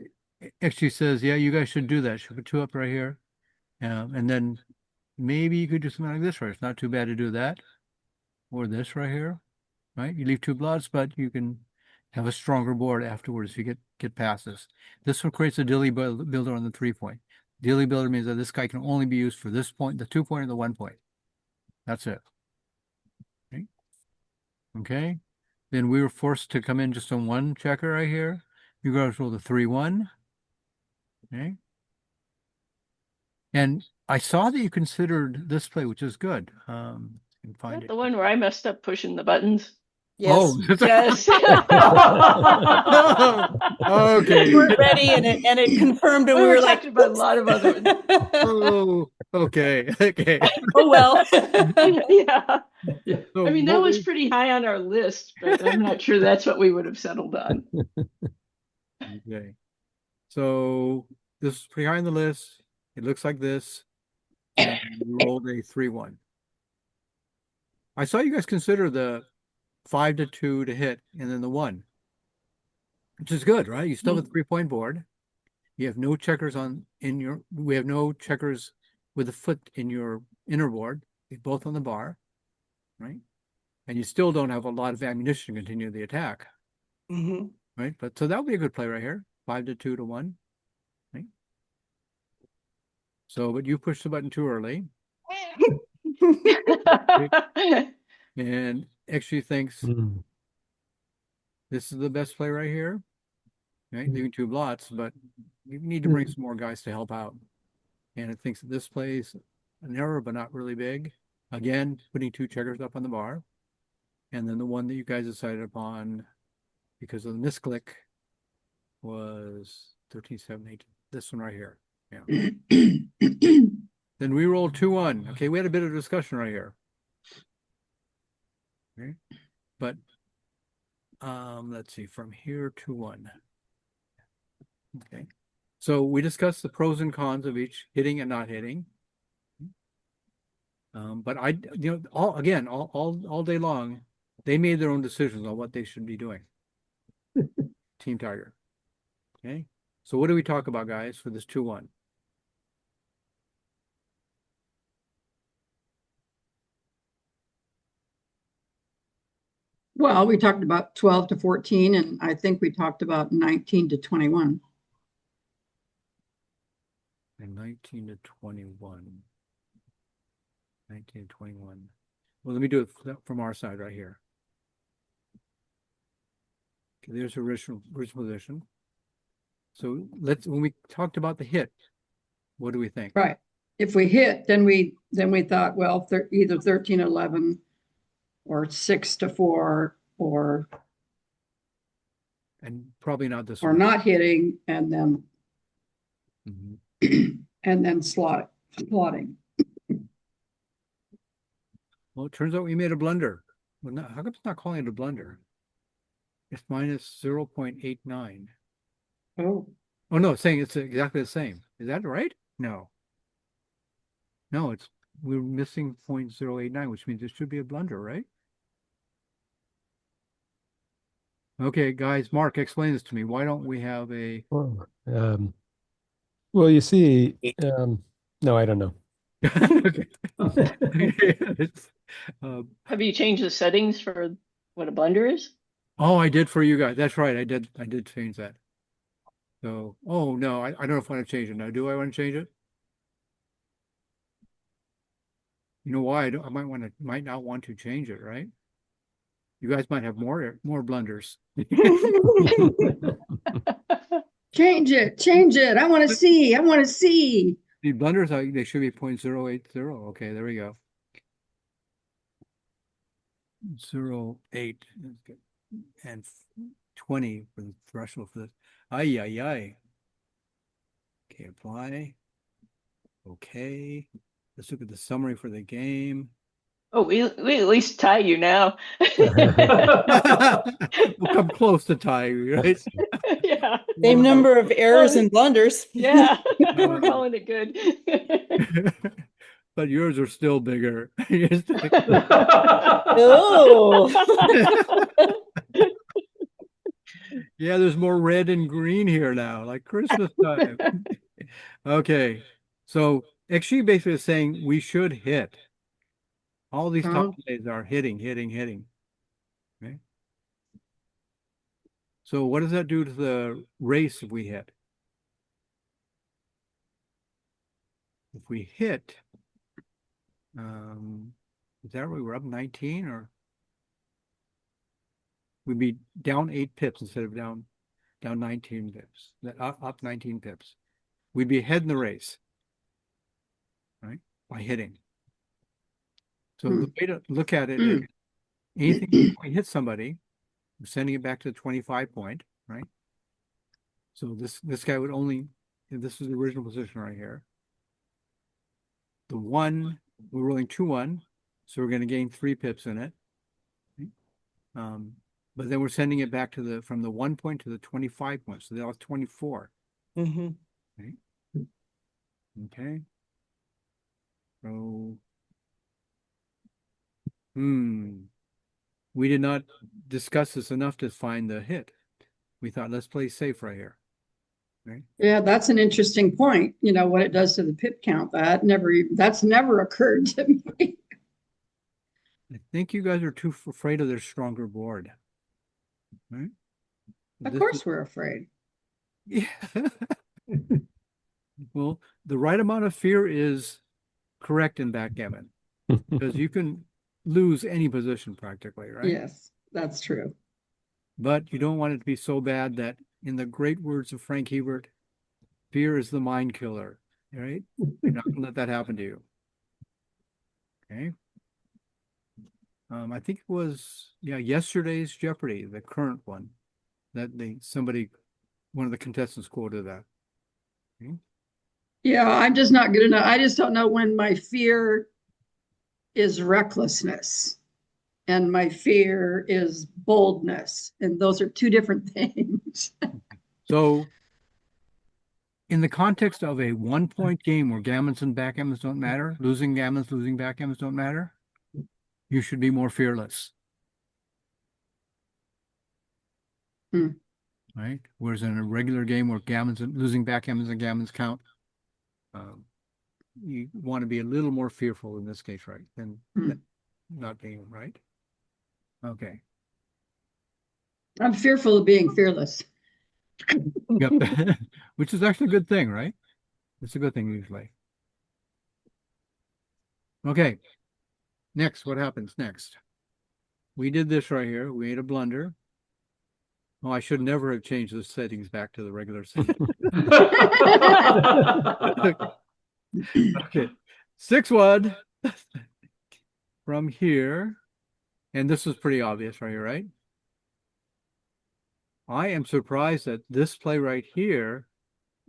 [SPEAKER 2] actually says, yeah, you guys should do that. Should put 2 up right here. And then maybe you could do something like this right. It's not too bad to do that. Or this right here, right? You leave 2 blots, but you can have a stronger board afterwards if you get past this. This one creates a dilly builder on the 3-point. Dilly builder means that this guy can only be used for this point, the 2-point, and the 1-point. That's it. Okay. Okay. Then we were forced to come in just on 1 checker right here. You guys roll the 3-1. Okay. And I saw that you considered this play, which is good. Can
[SPEAKER 7] Is
[SPEAKER 2] find
[SPEAKER 7] that
[SPEAKER 2] it.
[SPEAKER 7] the one where I messed up pushing the buttons?
[SPEAKER 9] Yes.
[SPEAKER 2] Oh,
[SPEAKER 7] Yes.
[SPEAKER 2] okay.
[SPEAKER 9] We weren't ready and it confirmed and
[SPEAKER 7] We
[SPEAKER 9] we
[SPEAKER 7] were
[SPEAKER 9] were like,
[SPEAKER 7] talking about a lot of other ones.
[SPEAKER 2] Oh, okay. Okay.
[SPEAKER 9] oh, well.
[SPEAKER 7] Yeah.
[SPEAKER 2] So
[SPEAKER 7] I mean, that
[SPEAKER 2] what
[SPEAKER 7] was
[SPEAKER 2] we-
[SPEAKER 7] pretty high on our list, but I'm not sure that's what we would have settled on.
[SPEAKER 2] Okay. So this is pretty high on the list. It looks like this. And we rolled a 3-1. I saw you guys consider the 5 to 2 to hit and then the 1, which is good, right? You still have a 3-point board. You have no checkers we have no checkers with a foot in your inner board. They're both on the bar, right? And you still don't have a lot of ammunition to continue the attack, right? But so that would be a good play right here. 5 to 2 to 1, right? So, but you pushed the button too early. And actually thinks
[SPEAKER 10] Mm.
[SPEAKER 2] this is the best play right here, right? Leaving 2 blots, but you need to bring some more guys to help out. And it thinks that this plays an error, but not really big. Again, putting 2 checkers up on the bar. And then the one that you guys decided upon because of the misclick was 1378. This one right here. Yeah. Then we rolled 2-1. Okay, we had a bit of discussion right here. Okay. But let's see, from here to 1. Okay. So we discussed the pros and cons of each hitting and not hitting. But all day long, they made their own decisions on what they should be doing. Team Tiger. Okay. So what do we talk about, guys, for this 2-1?
[SPEAKER 4] Well, we talked about 12 to 14, and I think we talked about 19 to 21.
[SPEAKER 2] And 19 to 21. 19 to 21. Well, let me do it from our side right here. Okay, there's original position. So when we talked about the hit, what do we think?
[SPEAKER 4] Right. If we hit, then we thought, well, either 13, 11 or 6 to 4 or
[SPEAKER 2] And probably not this
[SPEAKER 4] or
[SPEAKER 2] one.
[SPEAKER 4] not hitting and then
[SPEAKER 2] Mhm.
[SPEAKER 4] and then slotting.
[SPEAKER 2] Well, it turns out we made a blunder. Well, how come it's not calling it a blunder? It's minus 0.89.
[SPEAKER 4] Oh,
[SPEAKER 2] Oh no, it's saying it's exactly the same. Is that right? No. No, we're missing 0.089, which means it should be a blunder, right? Okay, guys, Mark, explain this to me. Why don't we have a
[SPEAKER 10] Well, you see, no, I don't know.
[SPEAKER 2] Okay.
[SPEAKER 7] Have you changed the settings for what a blunder is?
[SPEAKER 2] Oh, I did for you guys. That's right. I did change that. So, oh no, I don't know if I want to change it now. Do I want to change it? You know why? I might not want to change it, right? You guys might have more blunders.
[SPEAKER 4] change it. I want to see.
[SPEAKER 2] The blunders, they should be 0.080. Okay, there we go. 0.8 and 20 for the threshold for this. Ay. Okay, apply. Okay. Let's look at the summary for the game.
[SPEAKER 7] Oh, we at least tie you now.
[SPEAKER 2] We'll come close to tie, right?
[SPEAKER 7] Yeah.
[SPEAKER 9] Same number of errors and blunders.
[SPEAKER 7] Yeah, we're calling it good.
[SPEAKER 2] But yours are still bigger.
[SPEAKER 9] Oh.
[SPEAKER 2] Yeah, there's more red and green here now, like Christmas time. Okay, so XG basically is saying we should hit. All these top
[SPEAKER 4] Oh.
[SPEAKER 2] plays are hitting. Okay. So what does that do to the race if we hit? If we hit, is that right? We're up 19 or we'd be down 8 pips instead of down 19 pips. Up 19 pips. We'd be ahead in the race, right? By hitting. So the way to look at it is anything we hit somebody, we're sending it back to the 25 point, right? So this guy would only, this is the original position right here. The 1, we're rolling 2-1, so we're going to gain 3 pips in it. But then we're sending it back to from the 1 point to the 25 points, so that's 24.
[SPEAKER 9] Mm-hmm.
[SPEAKER 2] Okay. Okay. So, we did not discuss this enough to find the hit. We thought, let's play safe right here. Right?
[SPEAKER 4] Yeah, that's an interesting point. You know, what it does to the pip count. That's never occurred to me.
[SPEAKER 2] I think you guys are too afraid of their stronger board. Right?
[SPEAKER 4] Of course we're afraid.
[SPEAKER 2] Yeah. Well, the right amount of fear is correct in backgammon because you can lose any position practically, right?
[SPEAKER 4] Yes, that's true.
[SPEAKER 2] But you don't want it to be so bad that, in the great words of Frank Hebert, fear is the mind killer, right? You're not going to let that happen to you. Okay. I think it was, yesterday's Jeopardy, the current one, that one of the contestants quoted that. Okay.
[SPEAKER 4] Yeah, I'm just not good enough. I just don't know when my fear is recklessness and my fear is boldness. And those are two different things.
[SPEAKER 2] So, in the context of a 1-point game where gammons and backgammons don't matter, losing gammons, losing backgammons don't matter, you should be more fearless. Right? Whereas in a regular game where gammons and losing backgammons and gammons count, you want to be a little more fearful in this case, right? Than not being right. Okay.
[SPEAKER 4] I'm fearful of being fearless.
[SPEAKER 2] Yep. Which is actually a good thing, right? It's a good thing usually. Okay. Next, what happens next? We did this right here. We made a blunder. Oh, I should never have changed the settings back to the regular setting. Okay. 6-1 from here. And this is pretty obvious right here, right? I am surprised that this play right here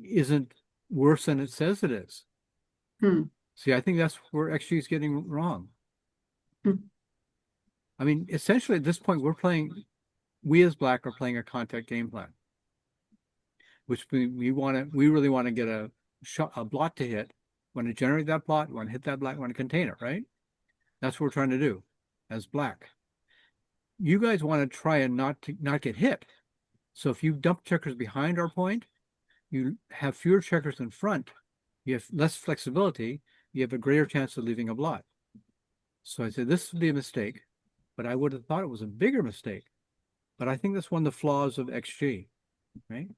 [SPEAKER 2] isn't worse than it says it is. See, I think that's where XG is getting wrong. I mean, essentially at this point, we as black are playing a contact game plan, which we really want to get a blot to hit. Want to generate that blot, want to hit that blot, want to contain it, right? That's what we're trying to do as black. You guys want to try and not get hit. So if you dump checkers behind our point, you have fewer checkers in front. You have less flexibility. You have a greater chance of leaving a blot. So I said this would be a mistake, but I would have thought it was a bigger mistake. But I think that's one of the flaws of XG, right?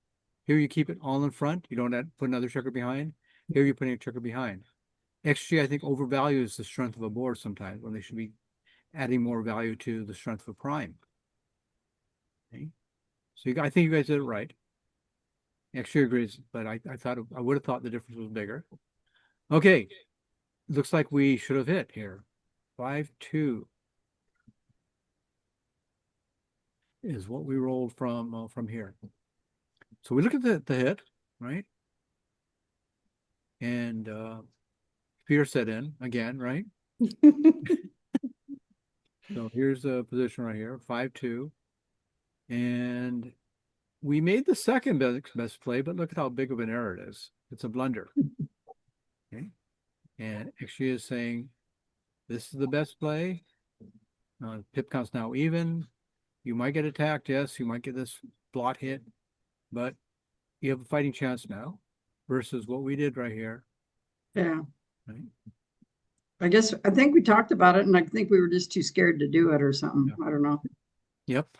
[SPEAKER 2] Here you keep it all in front. You don't put another checker behind. Here you're putting a checker behind. XG, I think, overvalues the strength of a board sometimes when they should be adding more value to the strength of a prime. Okay? So I think you guys did it right. XG agrees, but I would have thought the difference was bigger. Okay. Looks like we should have hit here. 5-2 is what we rolled from here. So we look at the hit, right? And fear set in again, right? So here's the position right here, 5-2. And we made the second best play, but look at how big of an error it is. It's a blunder. Okay. And XG is saying, this is the best play. Pip count's now even. You might get attacked, yes. You might get this blot hit, but you have a fighting chance now versus what we did right here.
[SPEAKER 4] Yeah.
[SPEAKER 2] Right?
[SPEAKER 4] I think we talked about it and I think we were just too scared to do it or something.
[SPEAKER 2] Yeah.
[SPEAKER 4] I don't know.
[SPEAKER 2] Yep.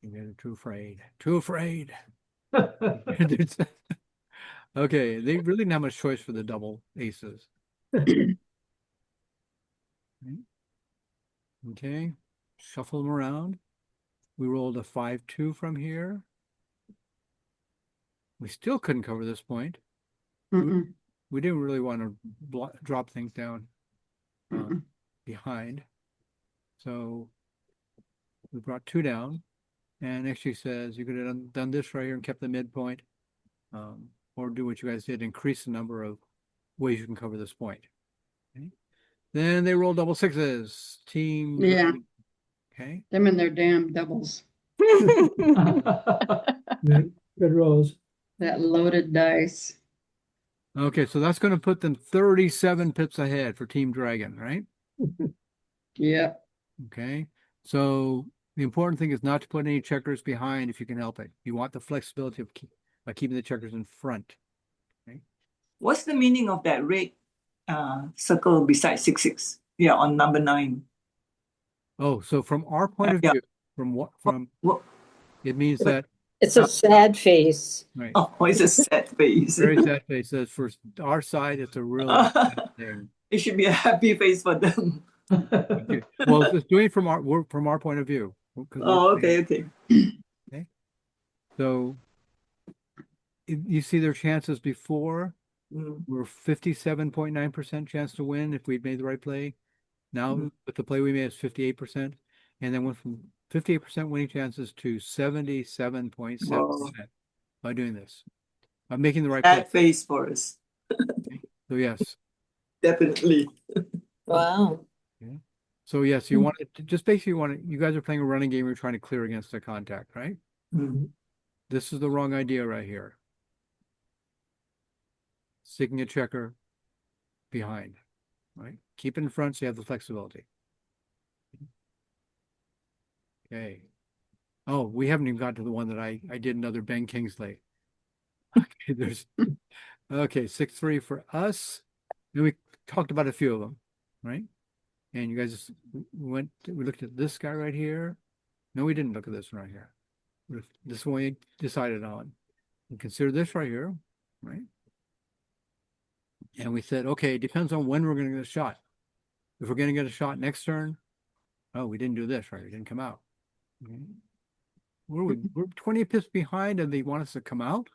[SPEAKER 2] You guys are too afraid. Too afraid. Okay, they really didn't have much choice for the double aces. Okay, shuffle them around. We rolled a 5-2 from here. We still couldn't cover this point.
[SPEAKER 4] Mm-mm.
[SPEAKER 2] We didn't really want to drop things down behind. So we brought 2 down, and actually says you could have done this right here and kept the midpoint, or do what you guys did, increase the number of ways you can cover this point. Okay. Then they roll double sixes. Team.
[SPEAKER 4] Yeah.
[SPEAKER 2] Okay.
[SPEAKER 4] Them and their damn doubles.
[SPEAKER 8] Good rolls.
[SPEAKER 4] That loaded dice.
[SPEAKER 2] Okay, so that's going to put them 37 pips ahead for Team Dragon, right?
[SPEAKER 4] Yep.
[SPEAKER 2] Okay, so the important thing is not to put any checkers behind if you can help it. You want the flexibility of by keeping the checkers in front. Okay.
[SPEAKER 3] What's the meaning of that red circle beside 6-6? Yeah, on number 9.
[SPEAKER 2] Oh, so from our point of
[SPEAKER 3] Yeah.
[SPEAKER 2] view, from
[SPEAKER 3] What?
[SPEAKER 2] it means that
[SPEAKER 5] It's a sad face.
[SPEAKER 2] right.
[SPEAKER 3] Oh, it's a sad face.
[SPEAKER 2] Very sad face. Says for our side, it's a real sad thing.
[SPEAKER 3] It should be a happy face for them.
[SPEAKER 2] Okay. Well, it's doing from our point of view.
[SPEAKER 3] Oh, okay, okay.
[SPEAKER 2] Okay. So you see their chances before were 57.9% chance to win if we'd made the right play. Now with the play we made, it's 58%, and then went from 58% winning chances to 77.7% by doing this. By making the right play.
[SPEAKER 3] Sad face for us.
[SPEAKER 2] So yes.
[SPEAKER 3] Definitely.
[SPEAKER 5] Wow.
[SPEAKER 2] Okay. So yes, you want to just basically you guys are playing a running game, you're trying to clear against the contact, right? This is the wrong idea right here. Sticking a checker behind, right? Keep it in front so you have the flexibility. Okay. Oh, we haven't even got to the one that I did another Ben Kingsley. Okay, there's okay, 6-3 for us. Then we talked about a few of them, right? And you guys we looked at this guy right here. No, we didn't look at this one right here. This one we decided on. And consider this right here, right? And we said, okay, it depends on when we're going to get a shot. If we're going to get a shot next turn, oh, we didn't do this, right? It didn't come out. Okay. We're 20 pips behind and they want us to come out?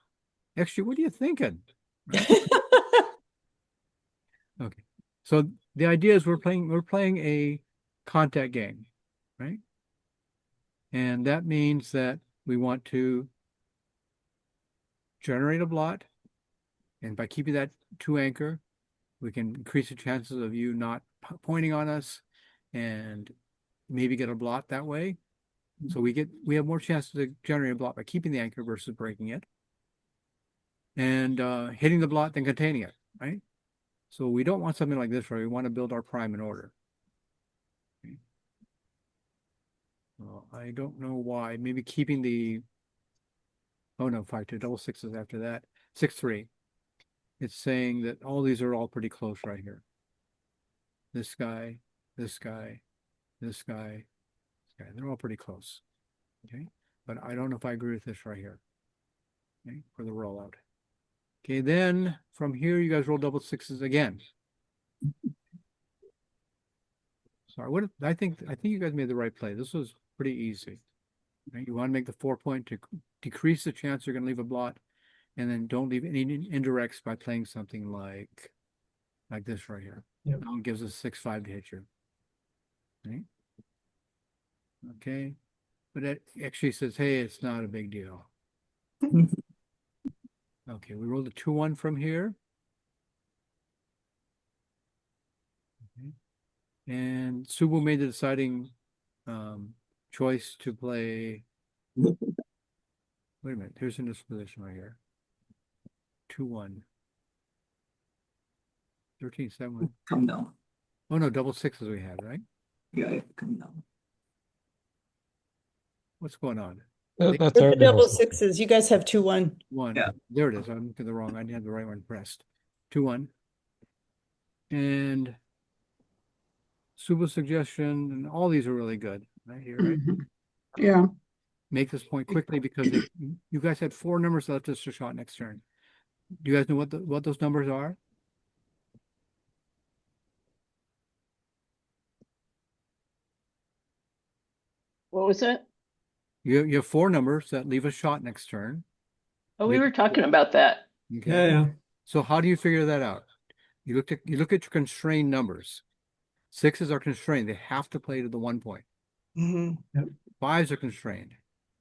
[SPEAKER 2] Actually, what are you thinking? Right? Okay. So the idea is we're playing a contact game, right? And that means that we want to generate a blot. And by keeping that to anchor, we can increase the chances of you not pointing on us and maybe get a blot that way. So we have more chances to generate a blot by keeping the anchor versus breaking it. And hitting the blot then containing it, right? So we don't want something like this, right? We want to build our prime in order. Okay. Well, I don't know why. Maybe keeping the, oh no, 5-2, double sixes after that. 6-3. It's saying that all these are all pretty close right here. This guy, this guy, this guy, this guy. They're all pretty close. Okay. But I don't know if I agree with this right here. Okay, for the rollout. Okay, then from here you guys roll double sixes again. Sorry, I think you guys made the right play. This was pretty easy. Right? You want to make the 4-point to decrease the chance you're going to leave a blot, and then don't leave any indirects by playing something like this right here.
[SPEAKER 8] Yep.
[SPEAKER 2] That one gives us 6-5 to hit you. Right? Okay, but it actually says, hey, it's not a big deal. Okay, we rolled a 2-1 from here. Okay. And Subu made the deciding choice to play. Wait a minute, here's in this position right here. 2-1. 13-7.
[SPEAKER 3] Come down.
[SPEAKER 2] Oh no, double sixes we had, right?
[SPEAKER 3] Yeah, come down.
[SPEAKER 2] What's going on?
[SPEAKER 10] That's
[SPEAKER 9] With
[SPEAKER 10] our
[SPEAKER 9] the double
[SPEAKER 10] difference.
[SPEAKER 9] sixes, you guys have 2-1.
[SPEAKER 2] One.
[SPEAKER 3] Yeah.
[SPEAKER 2] There it is. I'm looking at the wrong. I didn't have the right one pressed. 2-1. And super suggestion, and all these are really good right here, right?
[SPEAKER 4] Mhm. Yeah.
[SPEAKER 2] Make this point quickly because you guys had 4 numbers left just a shot next turn. Do you guys know what those numbers are?
[SPEAKER 7] What was that?
[SPEAKER 2] You have 4 numbers that leave a shot next turn.
[SPEAKER 7] Oh, we were talking about that.
[SPEAKER 2] Okay.
[SPEAKER 8] Yeah, yeah.
[SPEAKER 2] So how do you figure that out? You look at your constrained numbers. 6s are constrained. They have to play to the 1 point.
[SPEAKER 9] Mm-hmm.
[SPEAKER 2] 5s are constrained.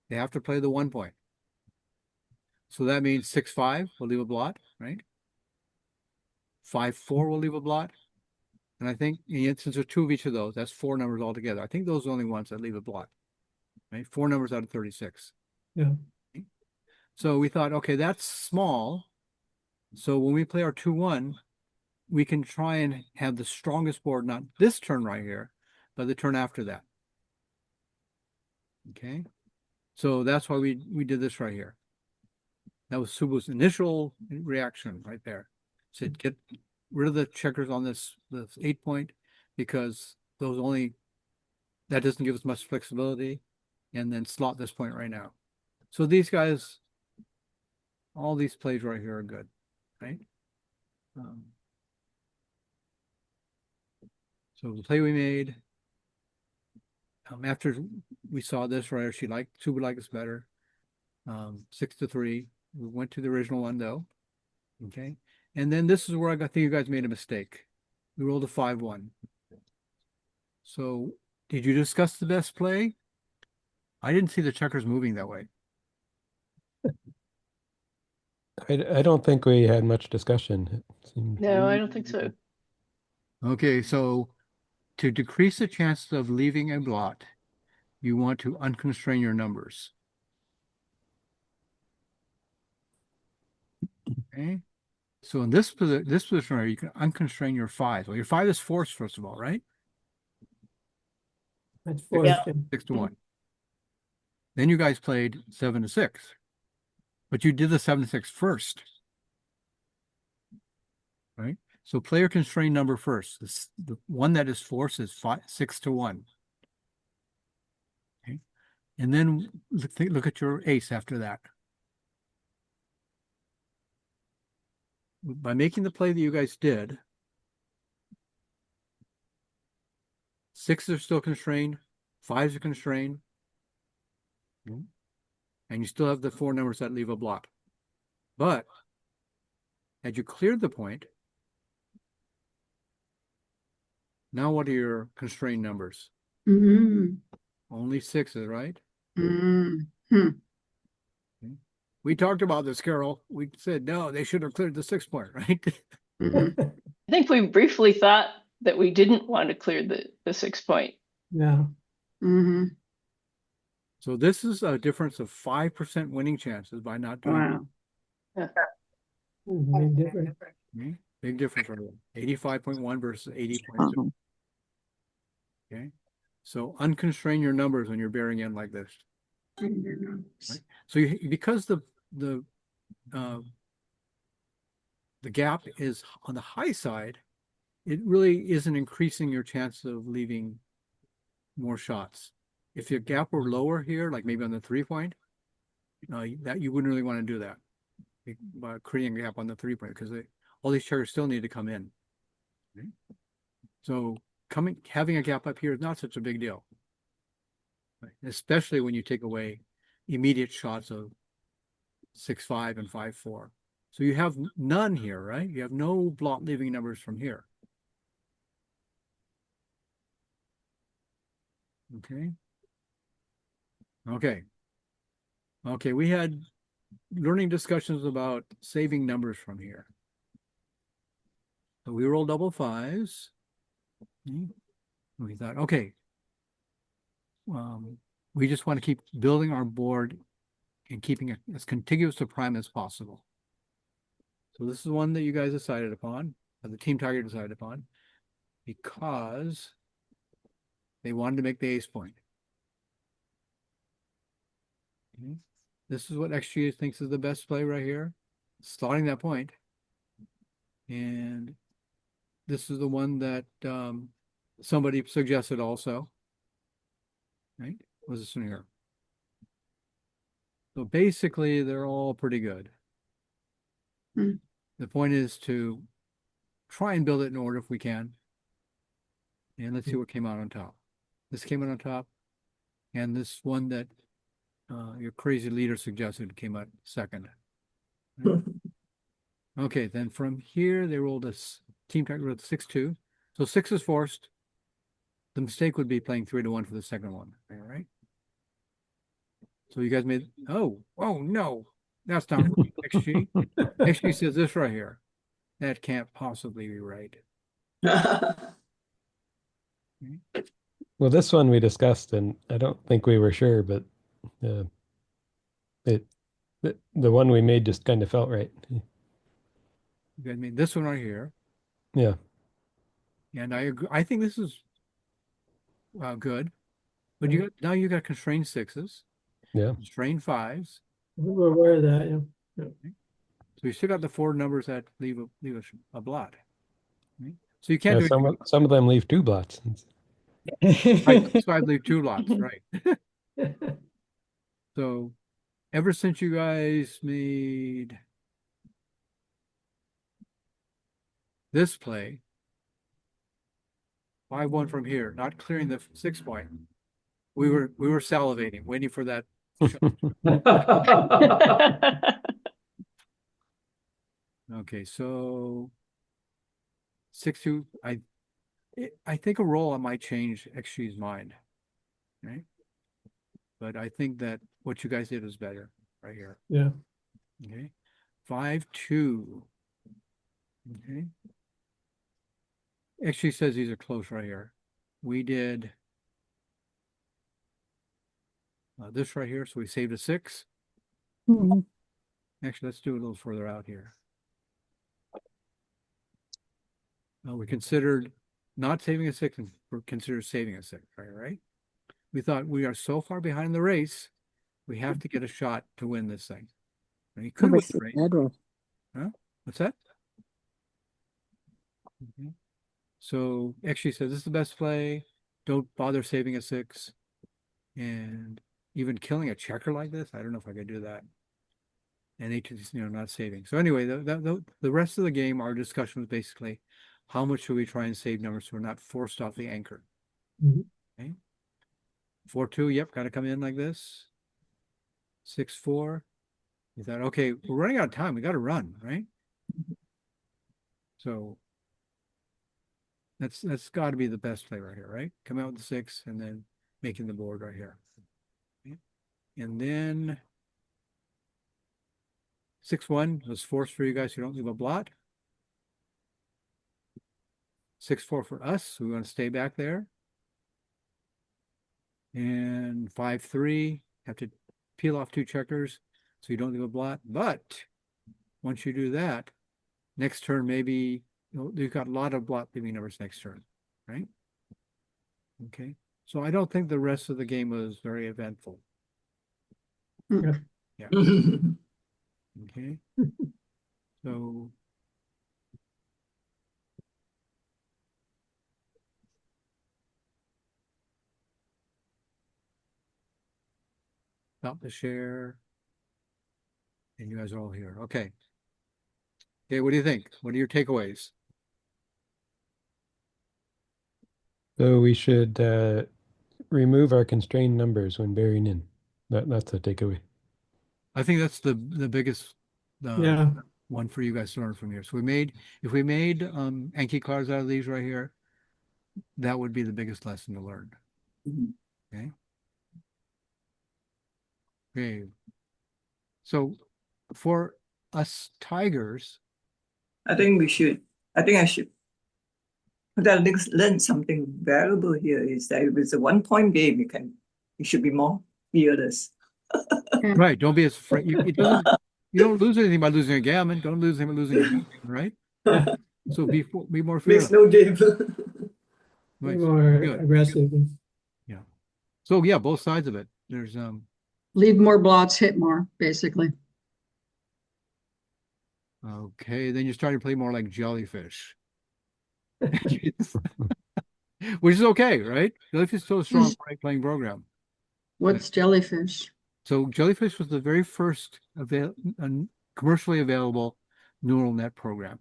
[SPEAKER 2] They have to play the 1 point. So that means 6-5 will leave a blot, right? 5-4 will leave a blot. And I think since there's 2 of each of those, that's 4 numbers altogether. I think those are the only ones that leave a blot. Right? 4 numbers out of 36.
[SPEAKER 8] Yeah.
[SPEAKER 2] So we thought, okay, that's small. So when we play our 2-1, we can try and have the strongest board, not this turn right here, but the turn after that. Okay. So that's why we did this right here. That was Subu's initial reaction right there. Said get rid of the checkers on this 8 point because that doesn't give us much flexibility, and then slot this point right now. So these guys, all these plays right here are good, right? So the play we made, after we saw this right, Subu liked us better. 6-3. We went to the original one though. Okay. And then this is where I think you guys made a mistake. We rolled a 5-1. So did you discuss the best play? I didn't see the checkers moving that way.
[SPEAKER 10] I don't think we had much discussion. It seemed-
[SPEAKER 7] No, I don't think so.
[SPEAKER 2] Okay, so to decrease the chances of leaving a blot, you want to unconstrain your numbers. Okay. So in this position right, you can unconstrain your 5. Well, your 5 is forced, first of all, right?
[SPEAKER 8] That's forced.
[SPEAKER 2] 6-1. Then you guys played 7-6. But you did the 7-6 first. Right? So player constrained number first. The one that is forced is 6-1. Okay. And then look at your ace after that. By making the play that you guys did, 6s are still constrained, 5s are constrained, and you still have the 4 numbers that leave a blot. But had you cleared the point, now what are your constrained numbers?
[SPEAKER 4] Mhm.
[SPEAKER 2] Only 6s, right?
[SPEAKER 4] Mhm.
[SPEAKER 2] We talked about this, Carol. We said, no, they should have cleared the 6 point, right?
[SPEAKER 4] Mhm.
[SPEAKER 7] I think we briefly thought that we didn't want to clear the 6 point.
[SPEAKER 8] Yeah.
[SPEAKER 4] Mhm.
[SPEAKER 2] So this is a difference of 5% winning chances by not doing
[SPEAKER 4] Wow.
[SPEAKER 8] Big difference.
[SPEAKER 2] Okay. Big difference right there. 85.1 versus 80.2. Okay. So unconstrain your numbers when you're bearing in like this. Right? So because the gap is on the high side, it really isn't increasing your chance of leaving more shots. If your gap were lower here, like maybe on the 3 point, that you wouldn't really want to do that by creating a gap on the 3 point because all these checkers still need to come in. Okay? So having a gap up here is not such a big deal, right? Especially when you take away immediate shots of 6-5 and 5-4. So you have none here, right? You have no blot leaving numbers from here. Okay. Okay, we had learning discussions about saving numbers from here. So we rolled double 5s. We thought, okay, we just want to keep building our board and keeping it as contiguous to prime as possible. So this is one that you guys decided upon, or the Team Tiger decided upon, because they wanted to make the ace point. Okay. This is what XG thinks is the best play right here. Slotting that point. And this is the one that somebody suggested also. Right? Was this one here? So basically, they're all pretty good.
[SPEAKER 4] Hmm.
[SPEAKER 2] The point is to try and build it in order if we can. And let's see what came out on top. This came out on top. And this one that your crazy leader suggested came out second. Right? Okay, then from here, they rolled a team tag rolled 6-2. So 6 is forced. The mistake would be playing 3-1 for the second one. All right. So you guys made, oh no, that's not right. XG. XG says this right here. That can't possibly be right.
[SPEAKER 10] Well, this one we discussed, and I don't think we were sure, but the one we made just kind of felt right.
[SPEAKER 2] You guys made this one right here.
[SPEAKER 10] Yeah.
[SPEAKER 2] And I agree. I think this is good. But you got now you got constrained 6s.
[SPEAKER 10] Yeah.
[SPEAKER 2] Constrained 5s.
[SPEAKER 8] We're aware of that, yeah.
[SPEAKER 2] So you still got the 4 numbers that leave a blot. Right? So you can't
[SPEAKER 10] Yeah,
[SPEAKER 2] do
[SPEAKER 10] some of them leave 2 blots.
[SPEAKER 2] right, so I leave 2 lots, right? So ever since you guys made this play, 5-1 from here, not clearing the 6 point, we were salivating, waiting for that. Okay, so 6-2. I think a roll might change XG's mind, right? But I think that what you guys did was better right here.
[SPEAKER 8] Yeah.
[SPEAKER 2] Okay, 5-2. Okay. XG says these are close right here. We did this right here, so we saved a 6. Actually, let's do it a little further out here. We considered not saving a 6 and considered saving a 6, right? We thought we are so far behind the race, we have to get a shot to win this thing. And you could win the race. Huh? What's that? Okay. So actually says this is the best play. Don't bother saving a 6. And even killing a checker like this, I don't know if I could do that. And not saving. So anyway, the rest of the game, our discussion was basically how much should we try and save numbers so we're not forced off the anchor. Okay. 4-2, yep, got to come in like this. 6-4. You thought, okay, we're running out of time. We got to run, right? So that's got to be the best play right here, right? Come out with the 6 and then making the board right here. Okay. And then 6-1 was forced for you guys who don't leave a blot. 6-4 for us, so we want to stay back there. And 5-3, have to peel off 2 checkers so you don't leave a blot. But once you do that, next turn maybe you've got a lot of blot leaving numbers next turn, right? Okay, so I don't think the rest of the game was very eventful. Yeah. Okay. So stop the share. And you guys are all here. Okay. Okay, what do you think? What are your takeaways?
[SPEAKER 10] So we should remove our constrained numbers when bearing in. That's a takeaway.
[SPEAKER 2] I think that's the biggest one for you guys to learn from here. So if we made Anki cards out of these right here, that would be the biggest lesson to learn. Okay. Okay. So for us tigers,
[SPEAKER 3] I should learn something valuable here is that if it's a 1-point game, you should be more fearless.
[SPEAKER 2] Right. Don't be as afraid. You don't lose anything by losing a gammon. Don't lose anything by losing a gammon, right? So be more fearless.
[SPEAKER 3] Makes no difference.
[SPEAKER 2] Right.
[SPEAKER 8] More
[SPEAKER 2] Good.
[SPEAKER 8] aggressive.
[SPEAKER 2] Yeah. So yeah, both sides of it. There's
[SPEAKER 4] Leave more blots, hit more, basically.
[SPEAKER 2] Okay, then you're starting to play more like jellyfish. Which is okay, right? Jellyfish is still a strong playing program.
[SPEAKER 4] What's jellyfish?
[SPEAKER 2] So jellyfish was the very first commercially available neural net program.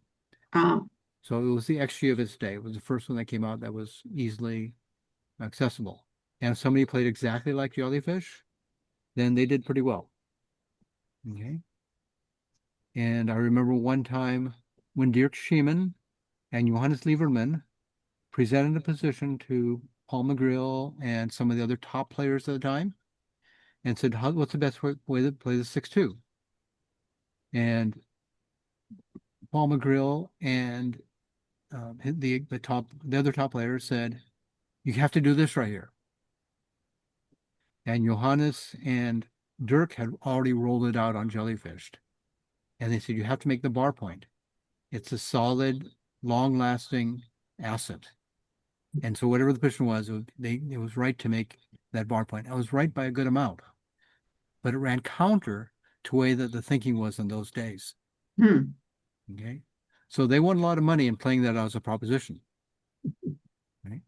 [SPEAKER 4] Ah,
[SPEAKER 2] So it was the XG of its day. It was the first one that came out that was easily accessible. And if somebody played exactly like jellyfish, then they did pretty well. Okay. And I remember one time when Dirk Schiemann and Johannes Lieberman presented a position to Paul McGrill and some of the other top players at the time and said, what's the best way to play the 6-2? And Paul McGrill and the other top players said, you have to do this right here. And Johannes and Dirk had already rolled it out on jellyfish. And they said, you have to make the bar point. It's a solid, long-lasting asset. And so whatever the position was, it was right to make that bar point. I was right by a good amount. But it ran counter to the way that the thinking was in those days. Okay. So they won a lot of money in playing that as a proposition. Right.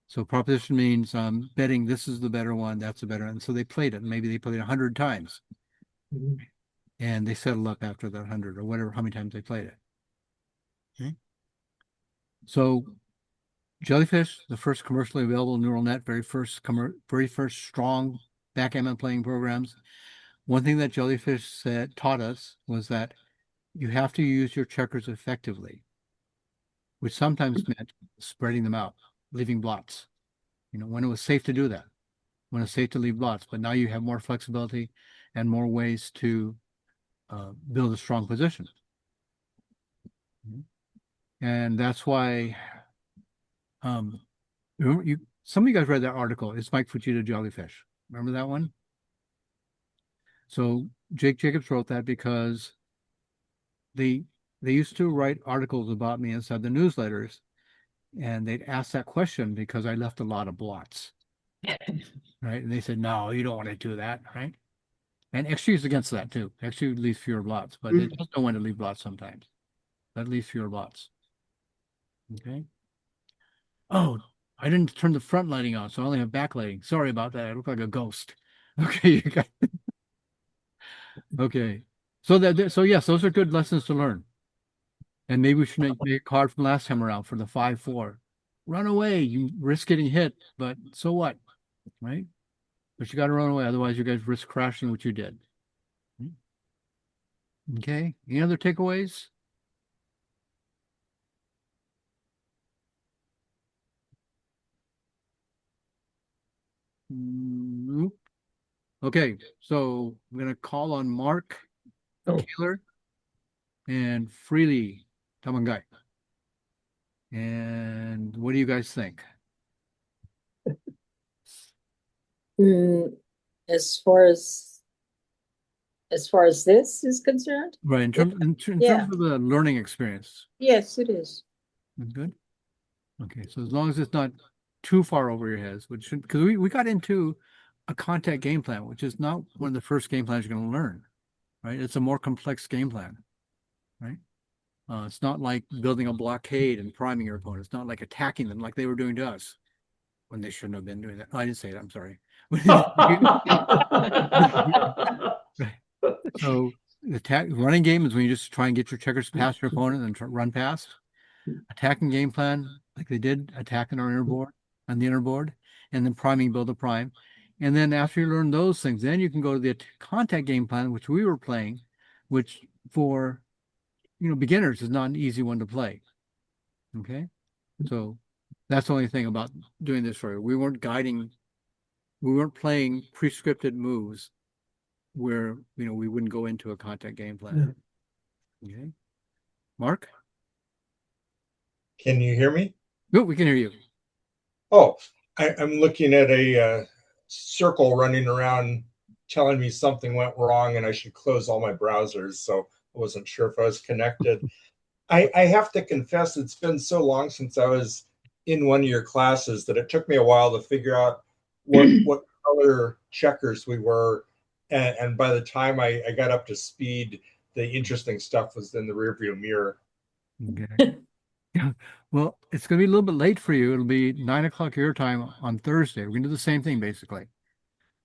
[SPEAKER 2] So proposition means betting this is the better one, that's the better one. So they played it. Maybe they played it 100 times. And they settled up after that 100 or whatever, how many times they played it. Okay. So jellyfish, the first commercially available neural net, very first strong backgammon playing programs. One thing that jellyfish taught us was that you have to use your checkers effectively, which sometimes meant spreading them out, leaving blots. When it was safe to do that, when it's safe to leave blots, but now you have more flexibility and more ways to build a strong position. And that's why some of you guys read that article. It's Mike Fujita Jellyfish. Remember that one? So Jake Jacobs wrote that because they used to write articles about me inside the newsletters, and they'd ask that question because I left a lot of blots. Right? And they said, no, you don't want to do that, right? And XG is against that too. XG leaves fewer blots, but it does know when to leave blots sometimes. That leaves fewer blots. Okay. Oh, I didn't turn the front lighting on, so I only have backlighting. Sorry about that. I look like a ghost. Okay, you got okay. So yes, those are good lessons to learn. And maybe we should make a card from last time around for the 5-4. Run away. You risk getting hit, but so what? Right? But you got to run away, otherwise you guys risk crashing what you did. Okay. Any other takeaways? Nope. Okay, so I'm going to call on Mark Kaler and Freely Tamangai. And what do you guys think?
[SPEAKER 5] As far as this is concerned?
[SPEAKER 2] Right, in terms of the learning experience.
[SPEAKER 5] Yes, it is.
[SPEAKER 2] Good. Okay, so as long as it's not too far over your heads, which should, because we got into a contact game plan, which is not one of the first game plans you're going to learn, right? It's a more complex game plan, right? It's not like building a blockade and priming your opponent. It's not like attacking them like they were doing to us when they shouldn't have been doing that. Oh, I didn't say it. I'm sorry. So the running game is when you just try and get your checkers past your opponent and run past. Attacking game plan, like they did, attacking our inner board on the inner board, and then priming, build a prime. And then after you learn those things, then you can go to the contact game plan, which we were playing, which for beginners is not an easy one to play. Okay, so that's the only thing about doing this for you. We weren't playing prescripted moves where we wouldn't go into a contact game plan. Okay, Mark.
[SPEAKER 6] Can you hear me?
[SPEAKER 2] No, we can hear you.
[SPEAKER 6] Oh, I'm looking at a circle running around telling me something went wrong and I should close all my browsers. So I wasn't sure if I was connected. I have to confess, it's been so long since I was in one of your classes that it took me a while to figure out what stellar checkers we were. And by the time I got up to speed, the interesting stuff was in the rearview mirror.
[SPEAKER 2] Okay. Yeah. Well, it's going to be a little bit late for you. It'll be 9 o'clock your time on Thursday. We're going to do the same thing, basically.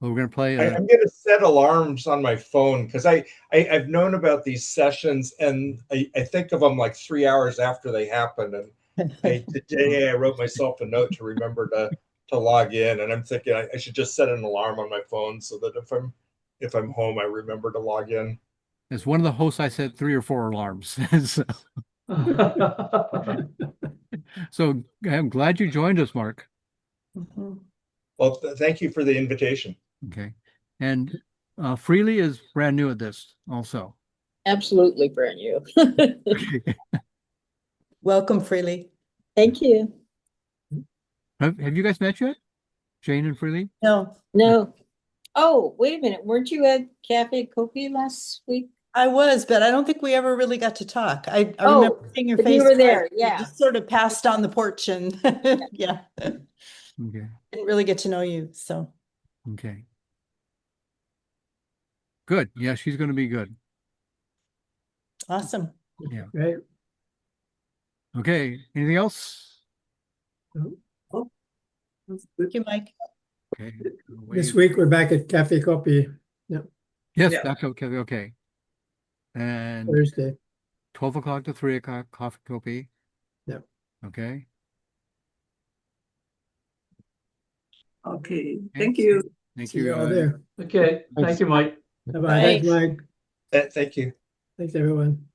[SPEAKER 2] Well, we're going to play.
[SPEAKER 6] I'm going to set alarms on my phone because I've known about these sessions, and I think of them like 3 hours after they happen. And today I wrote myself a note to remember to log in, and I'm thinking I should just set an alarm on my phone so that if I'm home, I remember to log in.
[SPEAKER 2] As one of the hosts, I set 3 or 4 alarms. So I'm glad you joined us, Mark.
[SPEAKER 9] Mhm.
[SPEAKER 6] Well, thank you for the invitation.
[SPEAKER 2] Okay. And Freely is brand new at this also.
[SPEAKER 5] Absolutely brand new.
[SPEAKER 2] Okay.
[SPEAKER 9] Welcome, Freely.
[SPEAKER 5] Thank you.
[SPEAKER 2] Have you guys met yet? Jane and Freely?
[SPEAKER 9] No,
[SPEAKER 5] No. Oh, wait a minute. Weren't you at Cafe Kopi last week?
[SPEAKER 9] I was, but I don't think we ever really got to talk. I
[SPEAKER 5] Oh,
[SPEAKER 9] remember seeing your
[SPEAKER 5] but
[SPEAKER 9] face.
[SPEAKER 5] you were
[SPEAKER 9] twice.
[SPEAKER 5] there,
[SPEAKER 9] We
[SPEAKER 5] yeah.
[SPEAKER 9] just sort of passed on the porch and yeah,
[SPEAKER 2] Okay.
[SPEAKER 9] didn't really get to know you. So
[SPEAKER 2] Okay. Good. Yeah, she's going to be good.
[SPEAKER 9] awesome.
[SPEAKER 2] Yeah.
[SPEAKER 8] Right.
[SPEAKER 2] Okay. Anything else?
[SPEAKER 9] Thank you, Mike.
[SPEAKER 2] Okay.
[SPEAKER 8] This week we're back at Cafe Copy.
[SPEAKER 2] Yes,
[SPEAKER 3] Yeah.
[SPEAKER 2] that's okay. Okay. And
[SPEAKER 8] Thursday.
[SPEAKER 2] 12 o'clock to 3 o'clock, coffee copy.
[SPEAKER 8] Yep.
[SPEAKER 2] Okay.
[SPEAKER 3] Okay. Thank you.
[SPEAKER 2] Thank
[SPEAKER 8] See
[SPEAKER 2] you.
[SPEAKER 8] you all
[SPEAKER 2] guys.
[SPEAKER 8] there.
[SPEAKER 11] Okay,
[SPEAKER 10] Thanks.
[SPEAKER 11] thank you, Mike.
[SPEAKER 8] Bye-bye. Thanks,
[SPEAKER 9] Thanks.
[SPEAKER 8] Mike.
[SPEAKER 6] Thank you.
[SPEAKER 8] Thanks, everyone.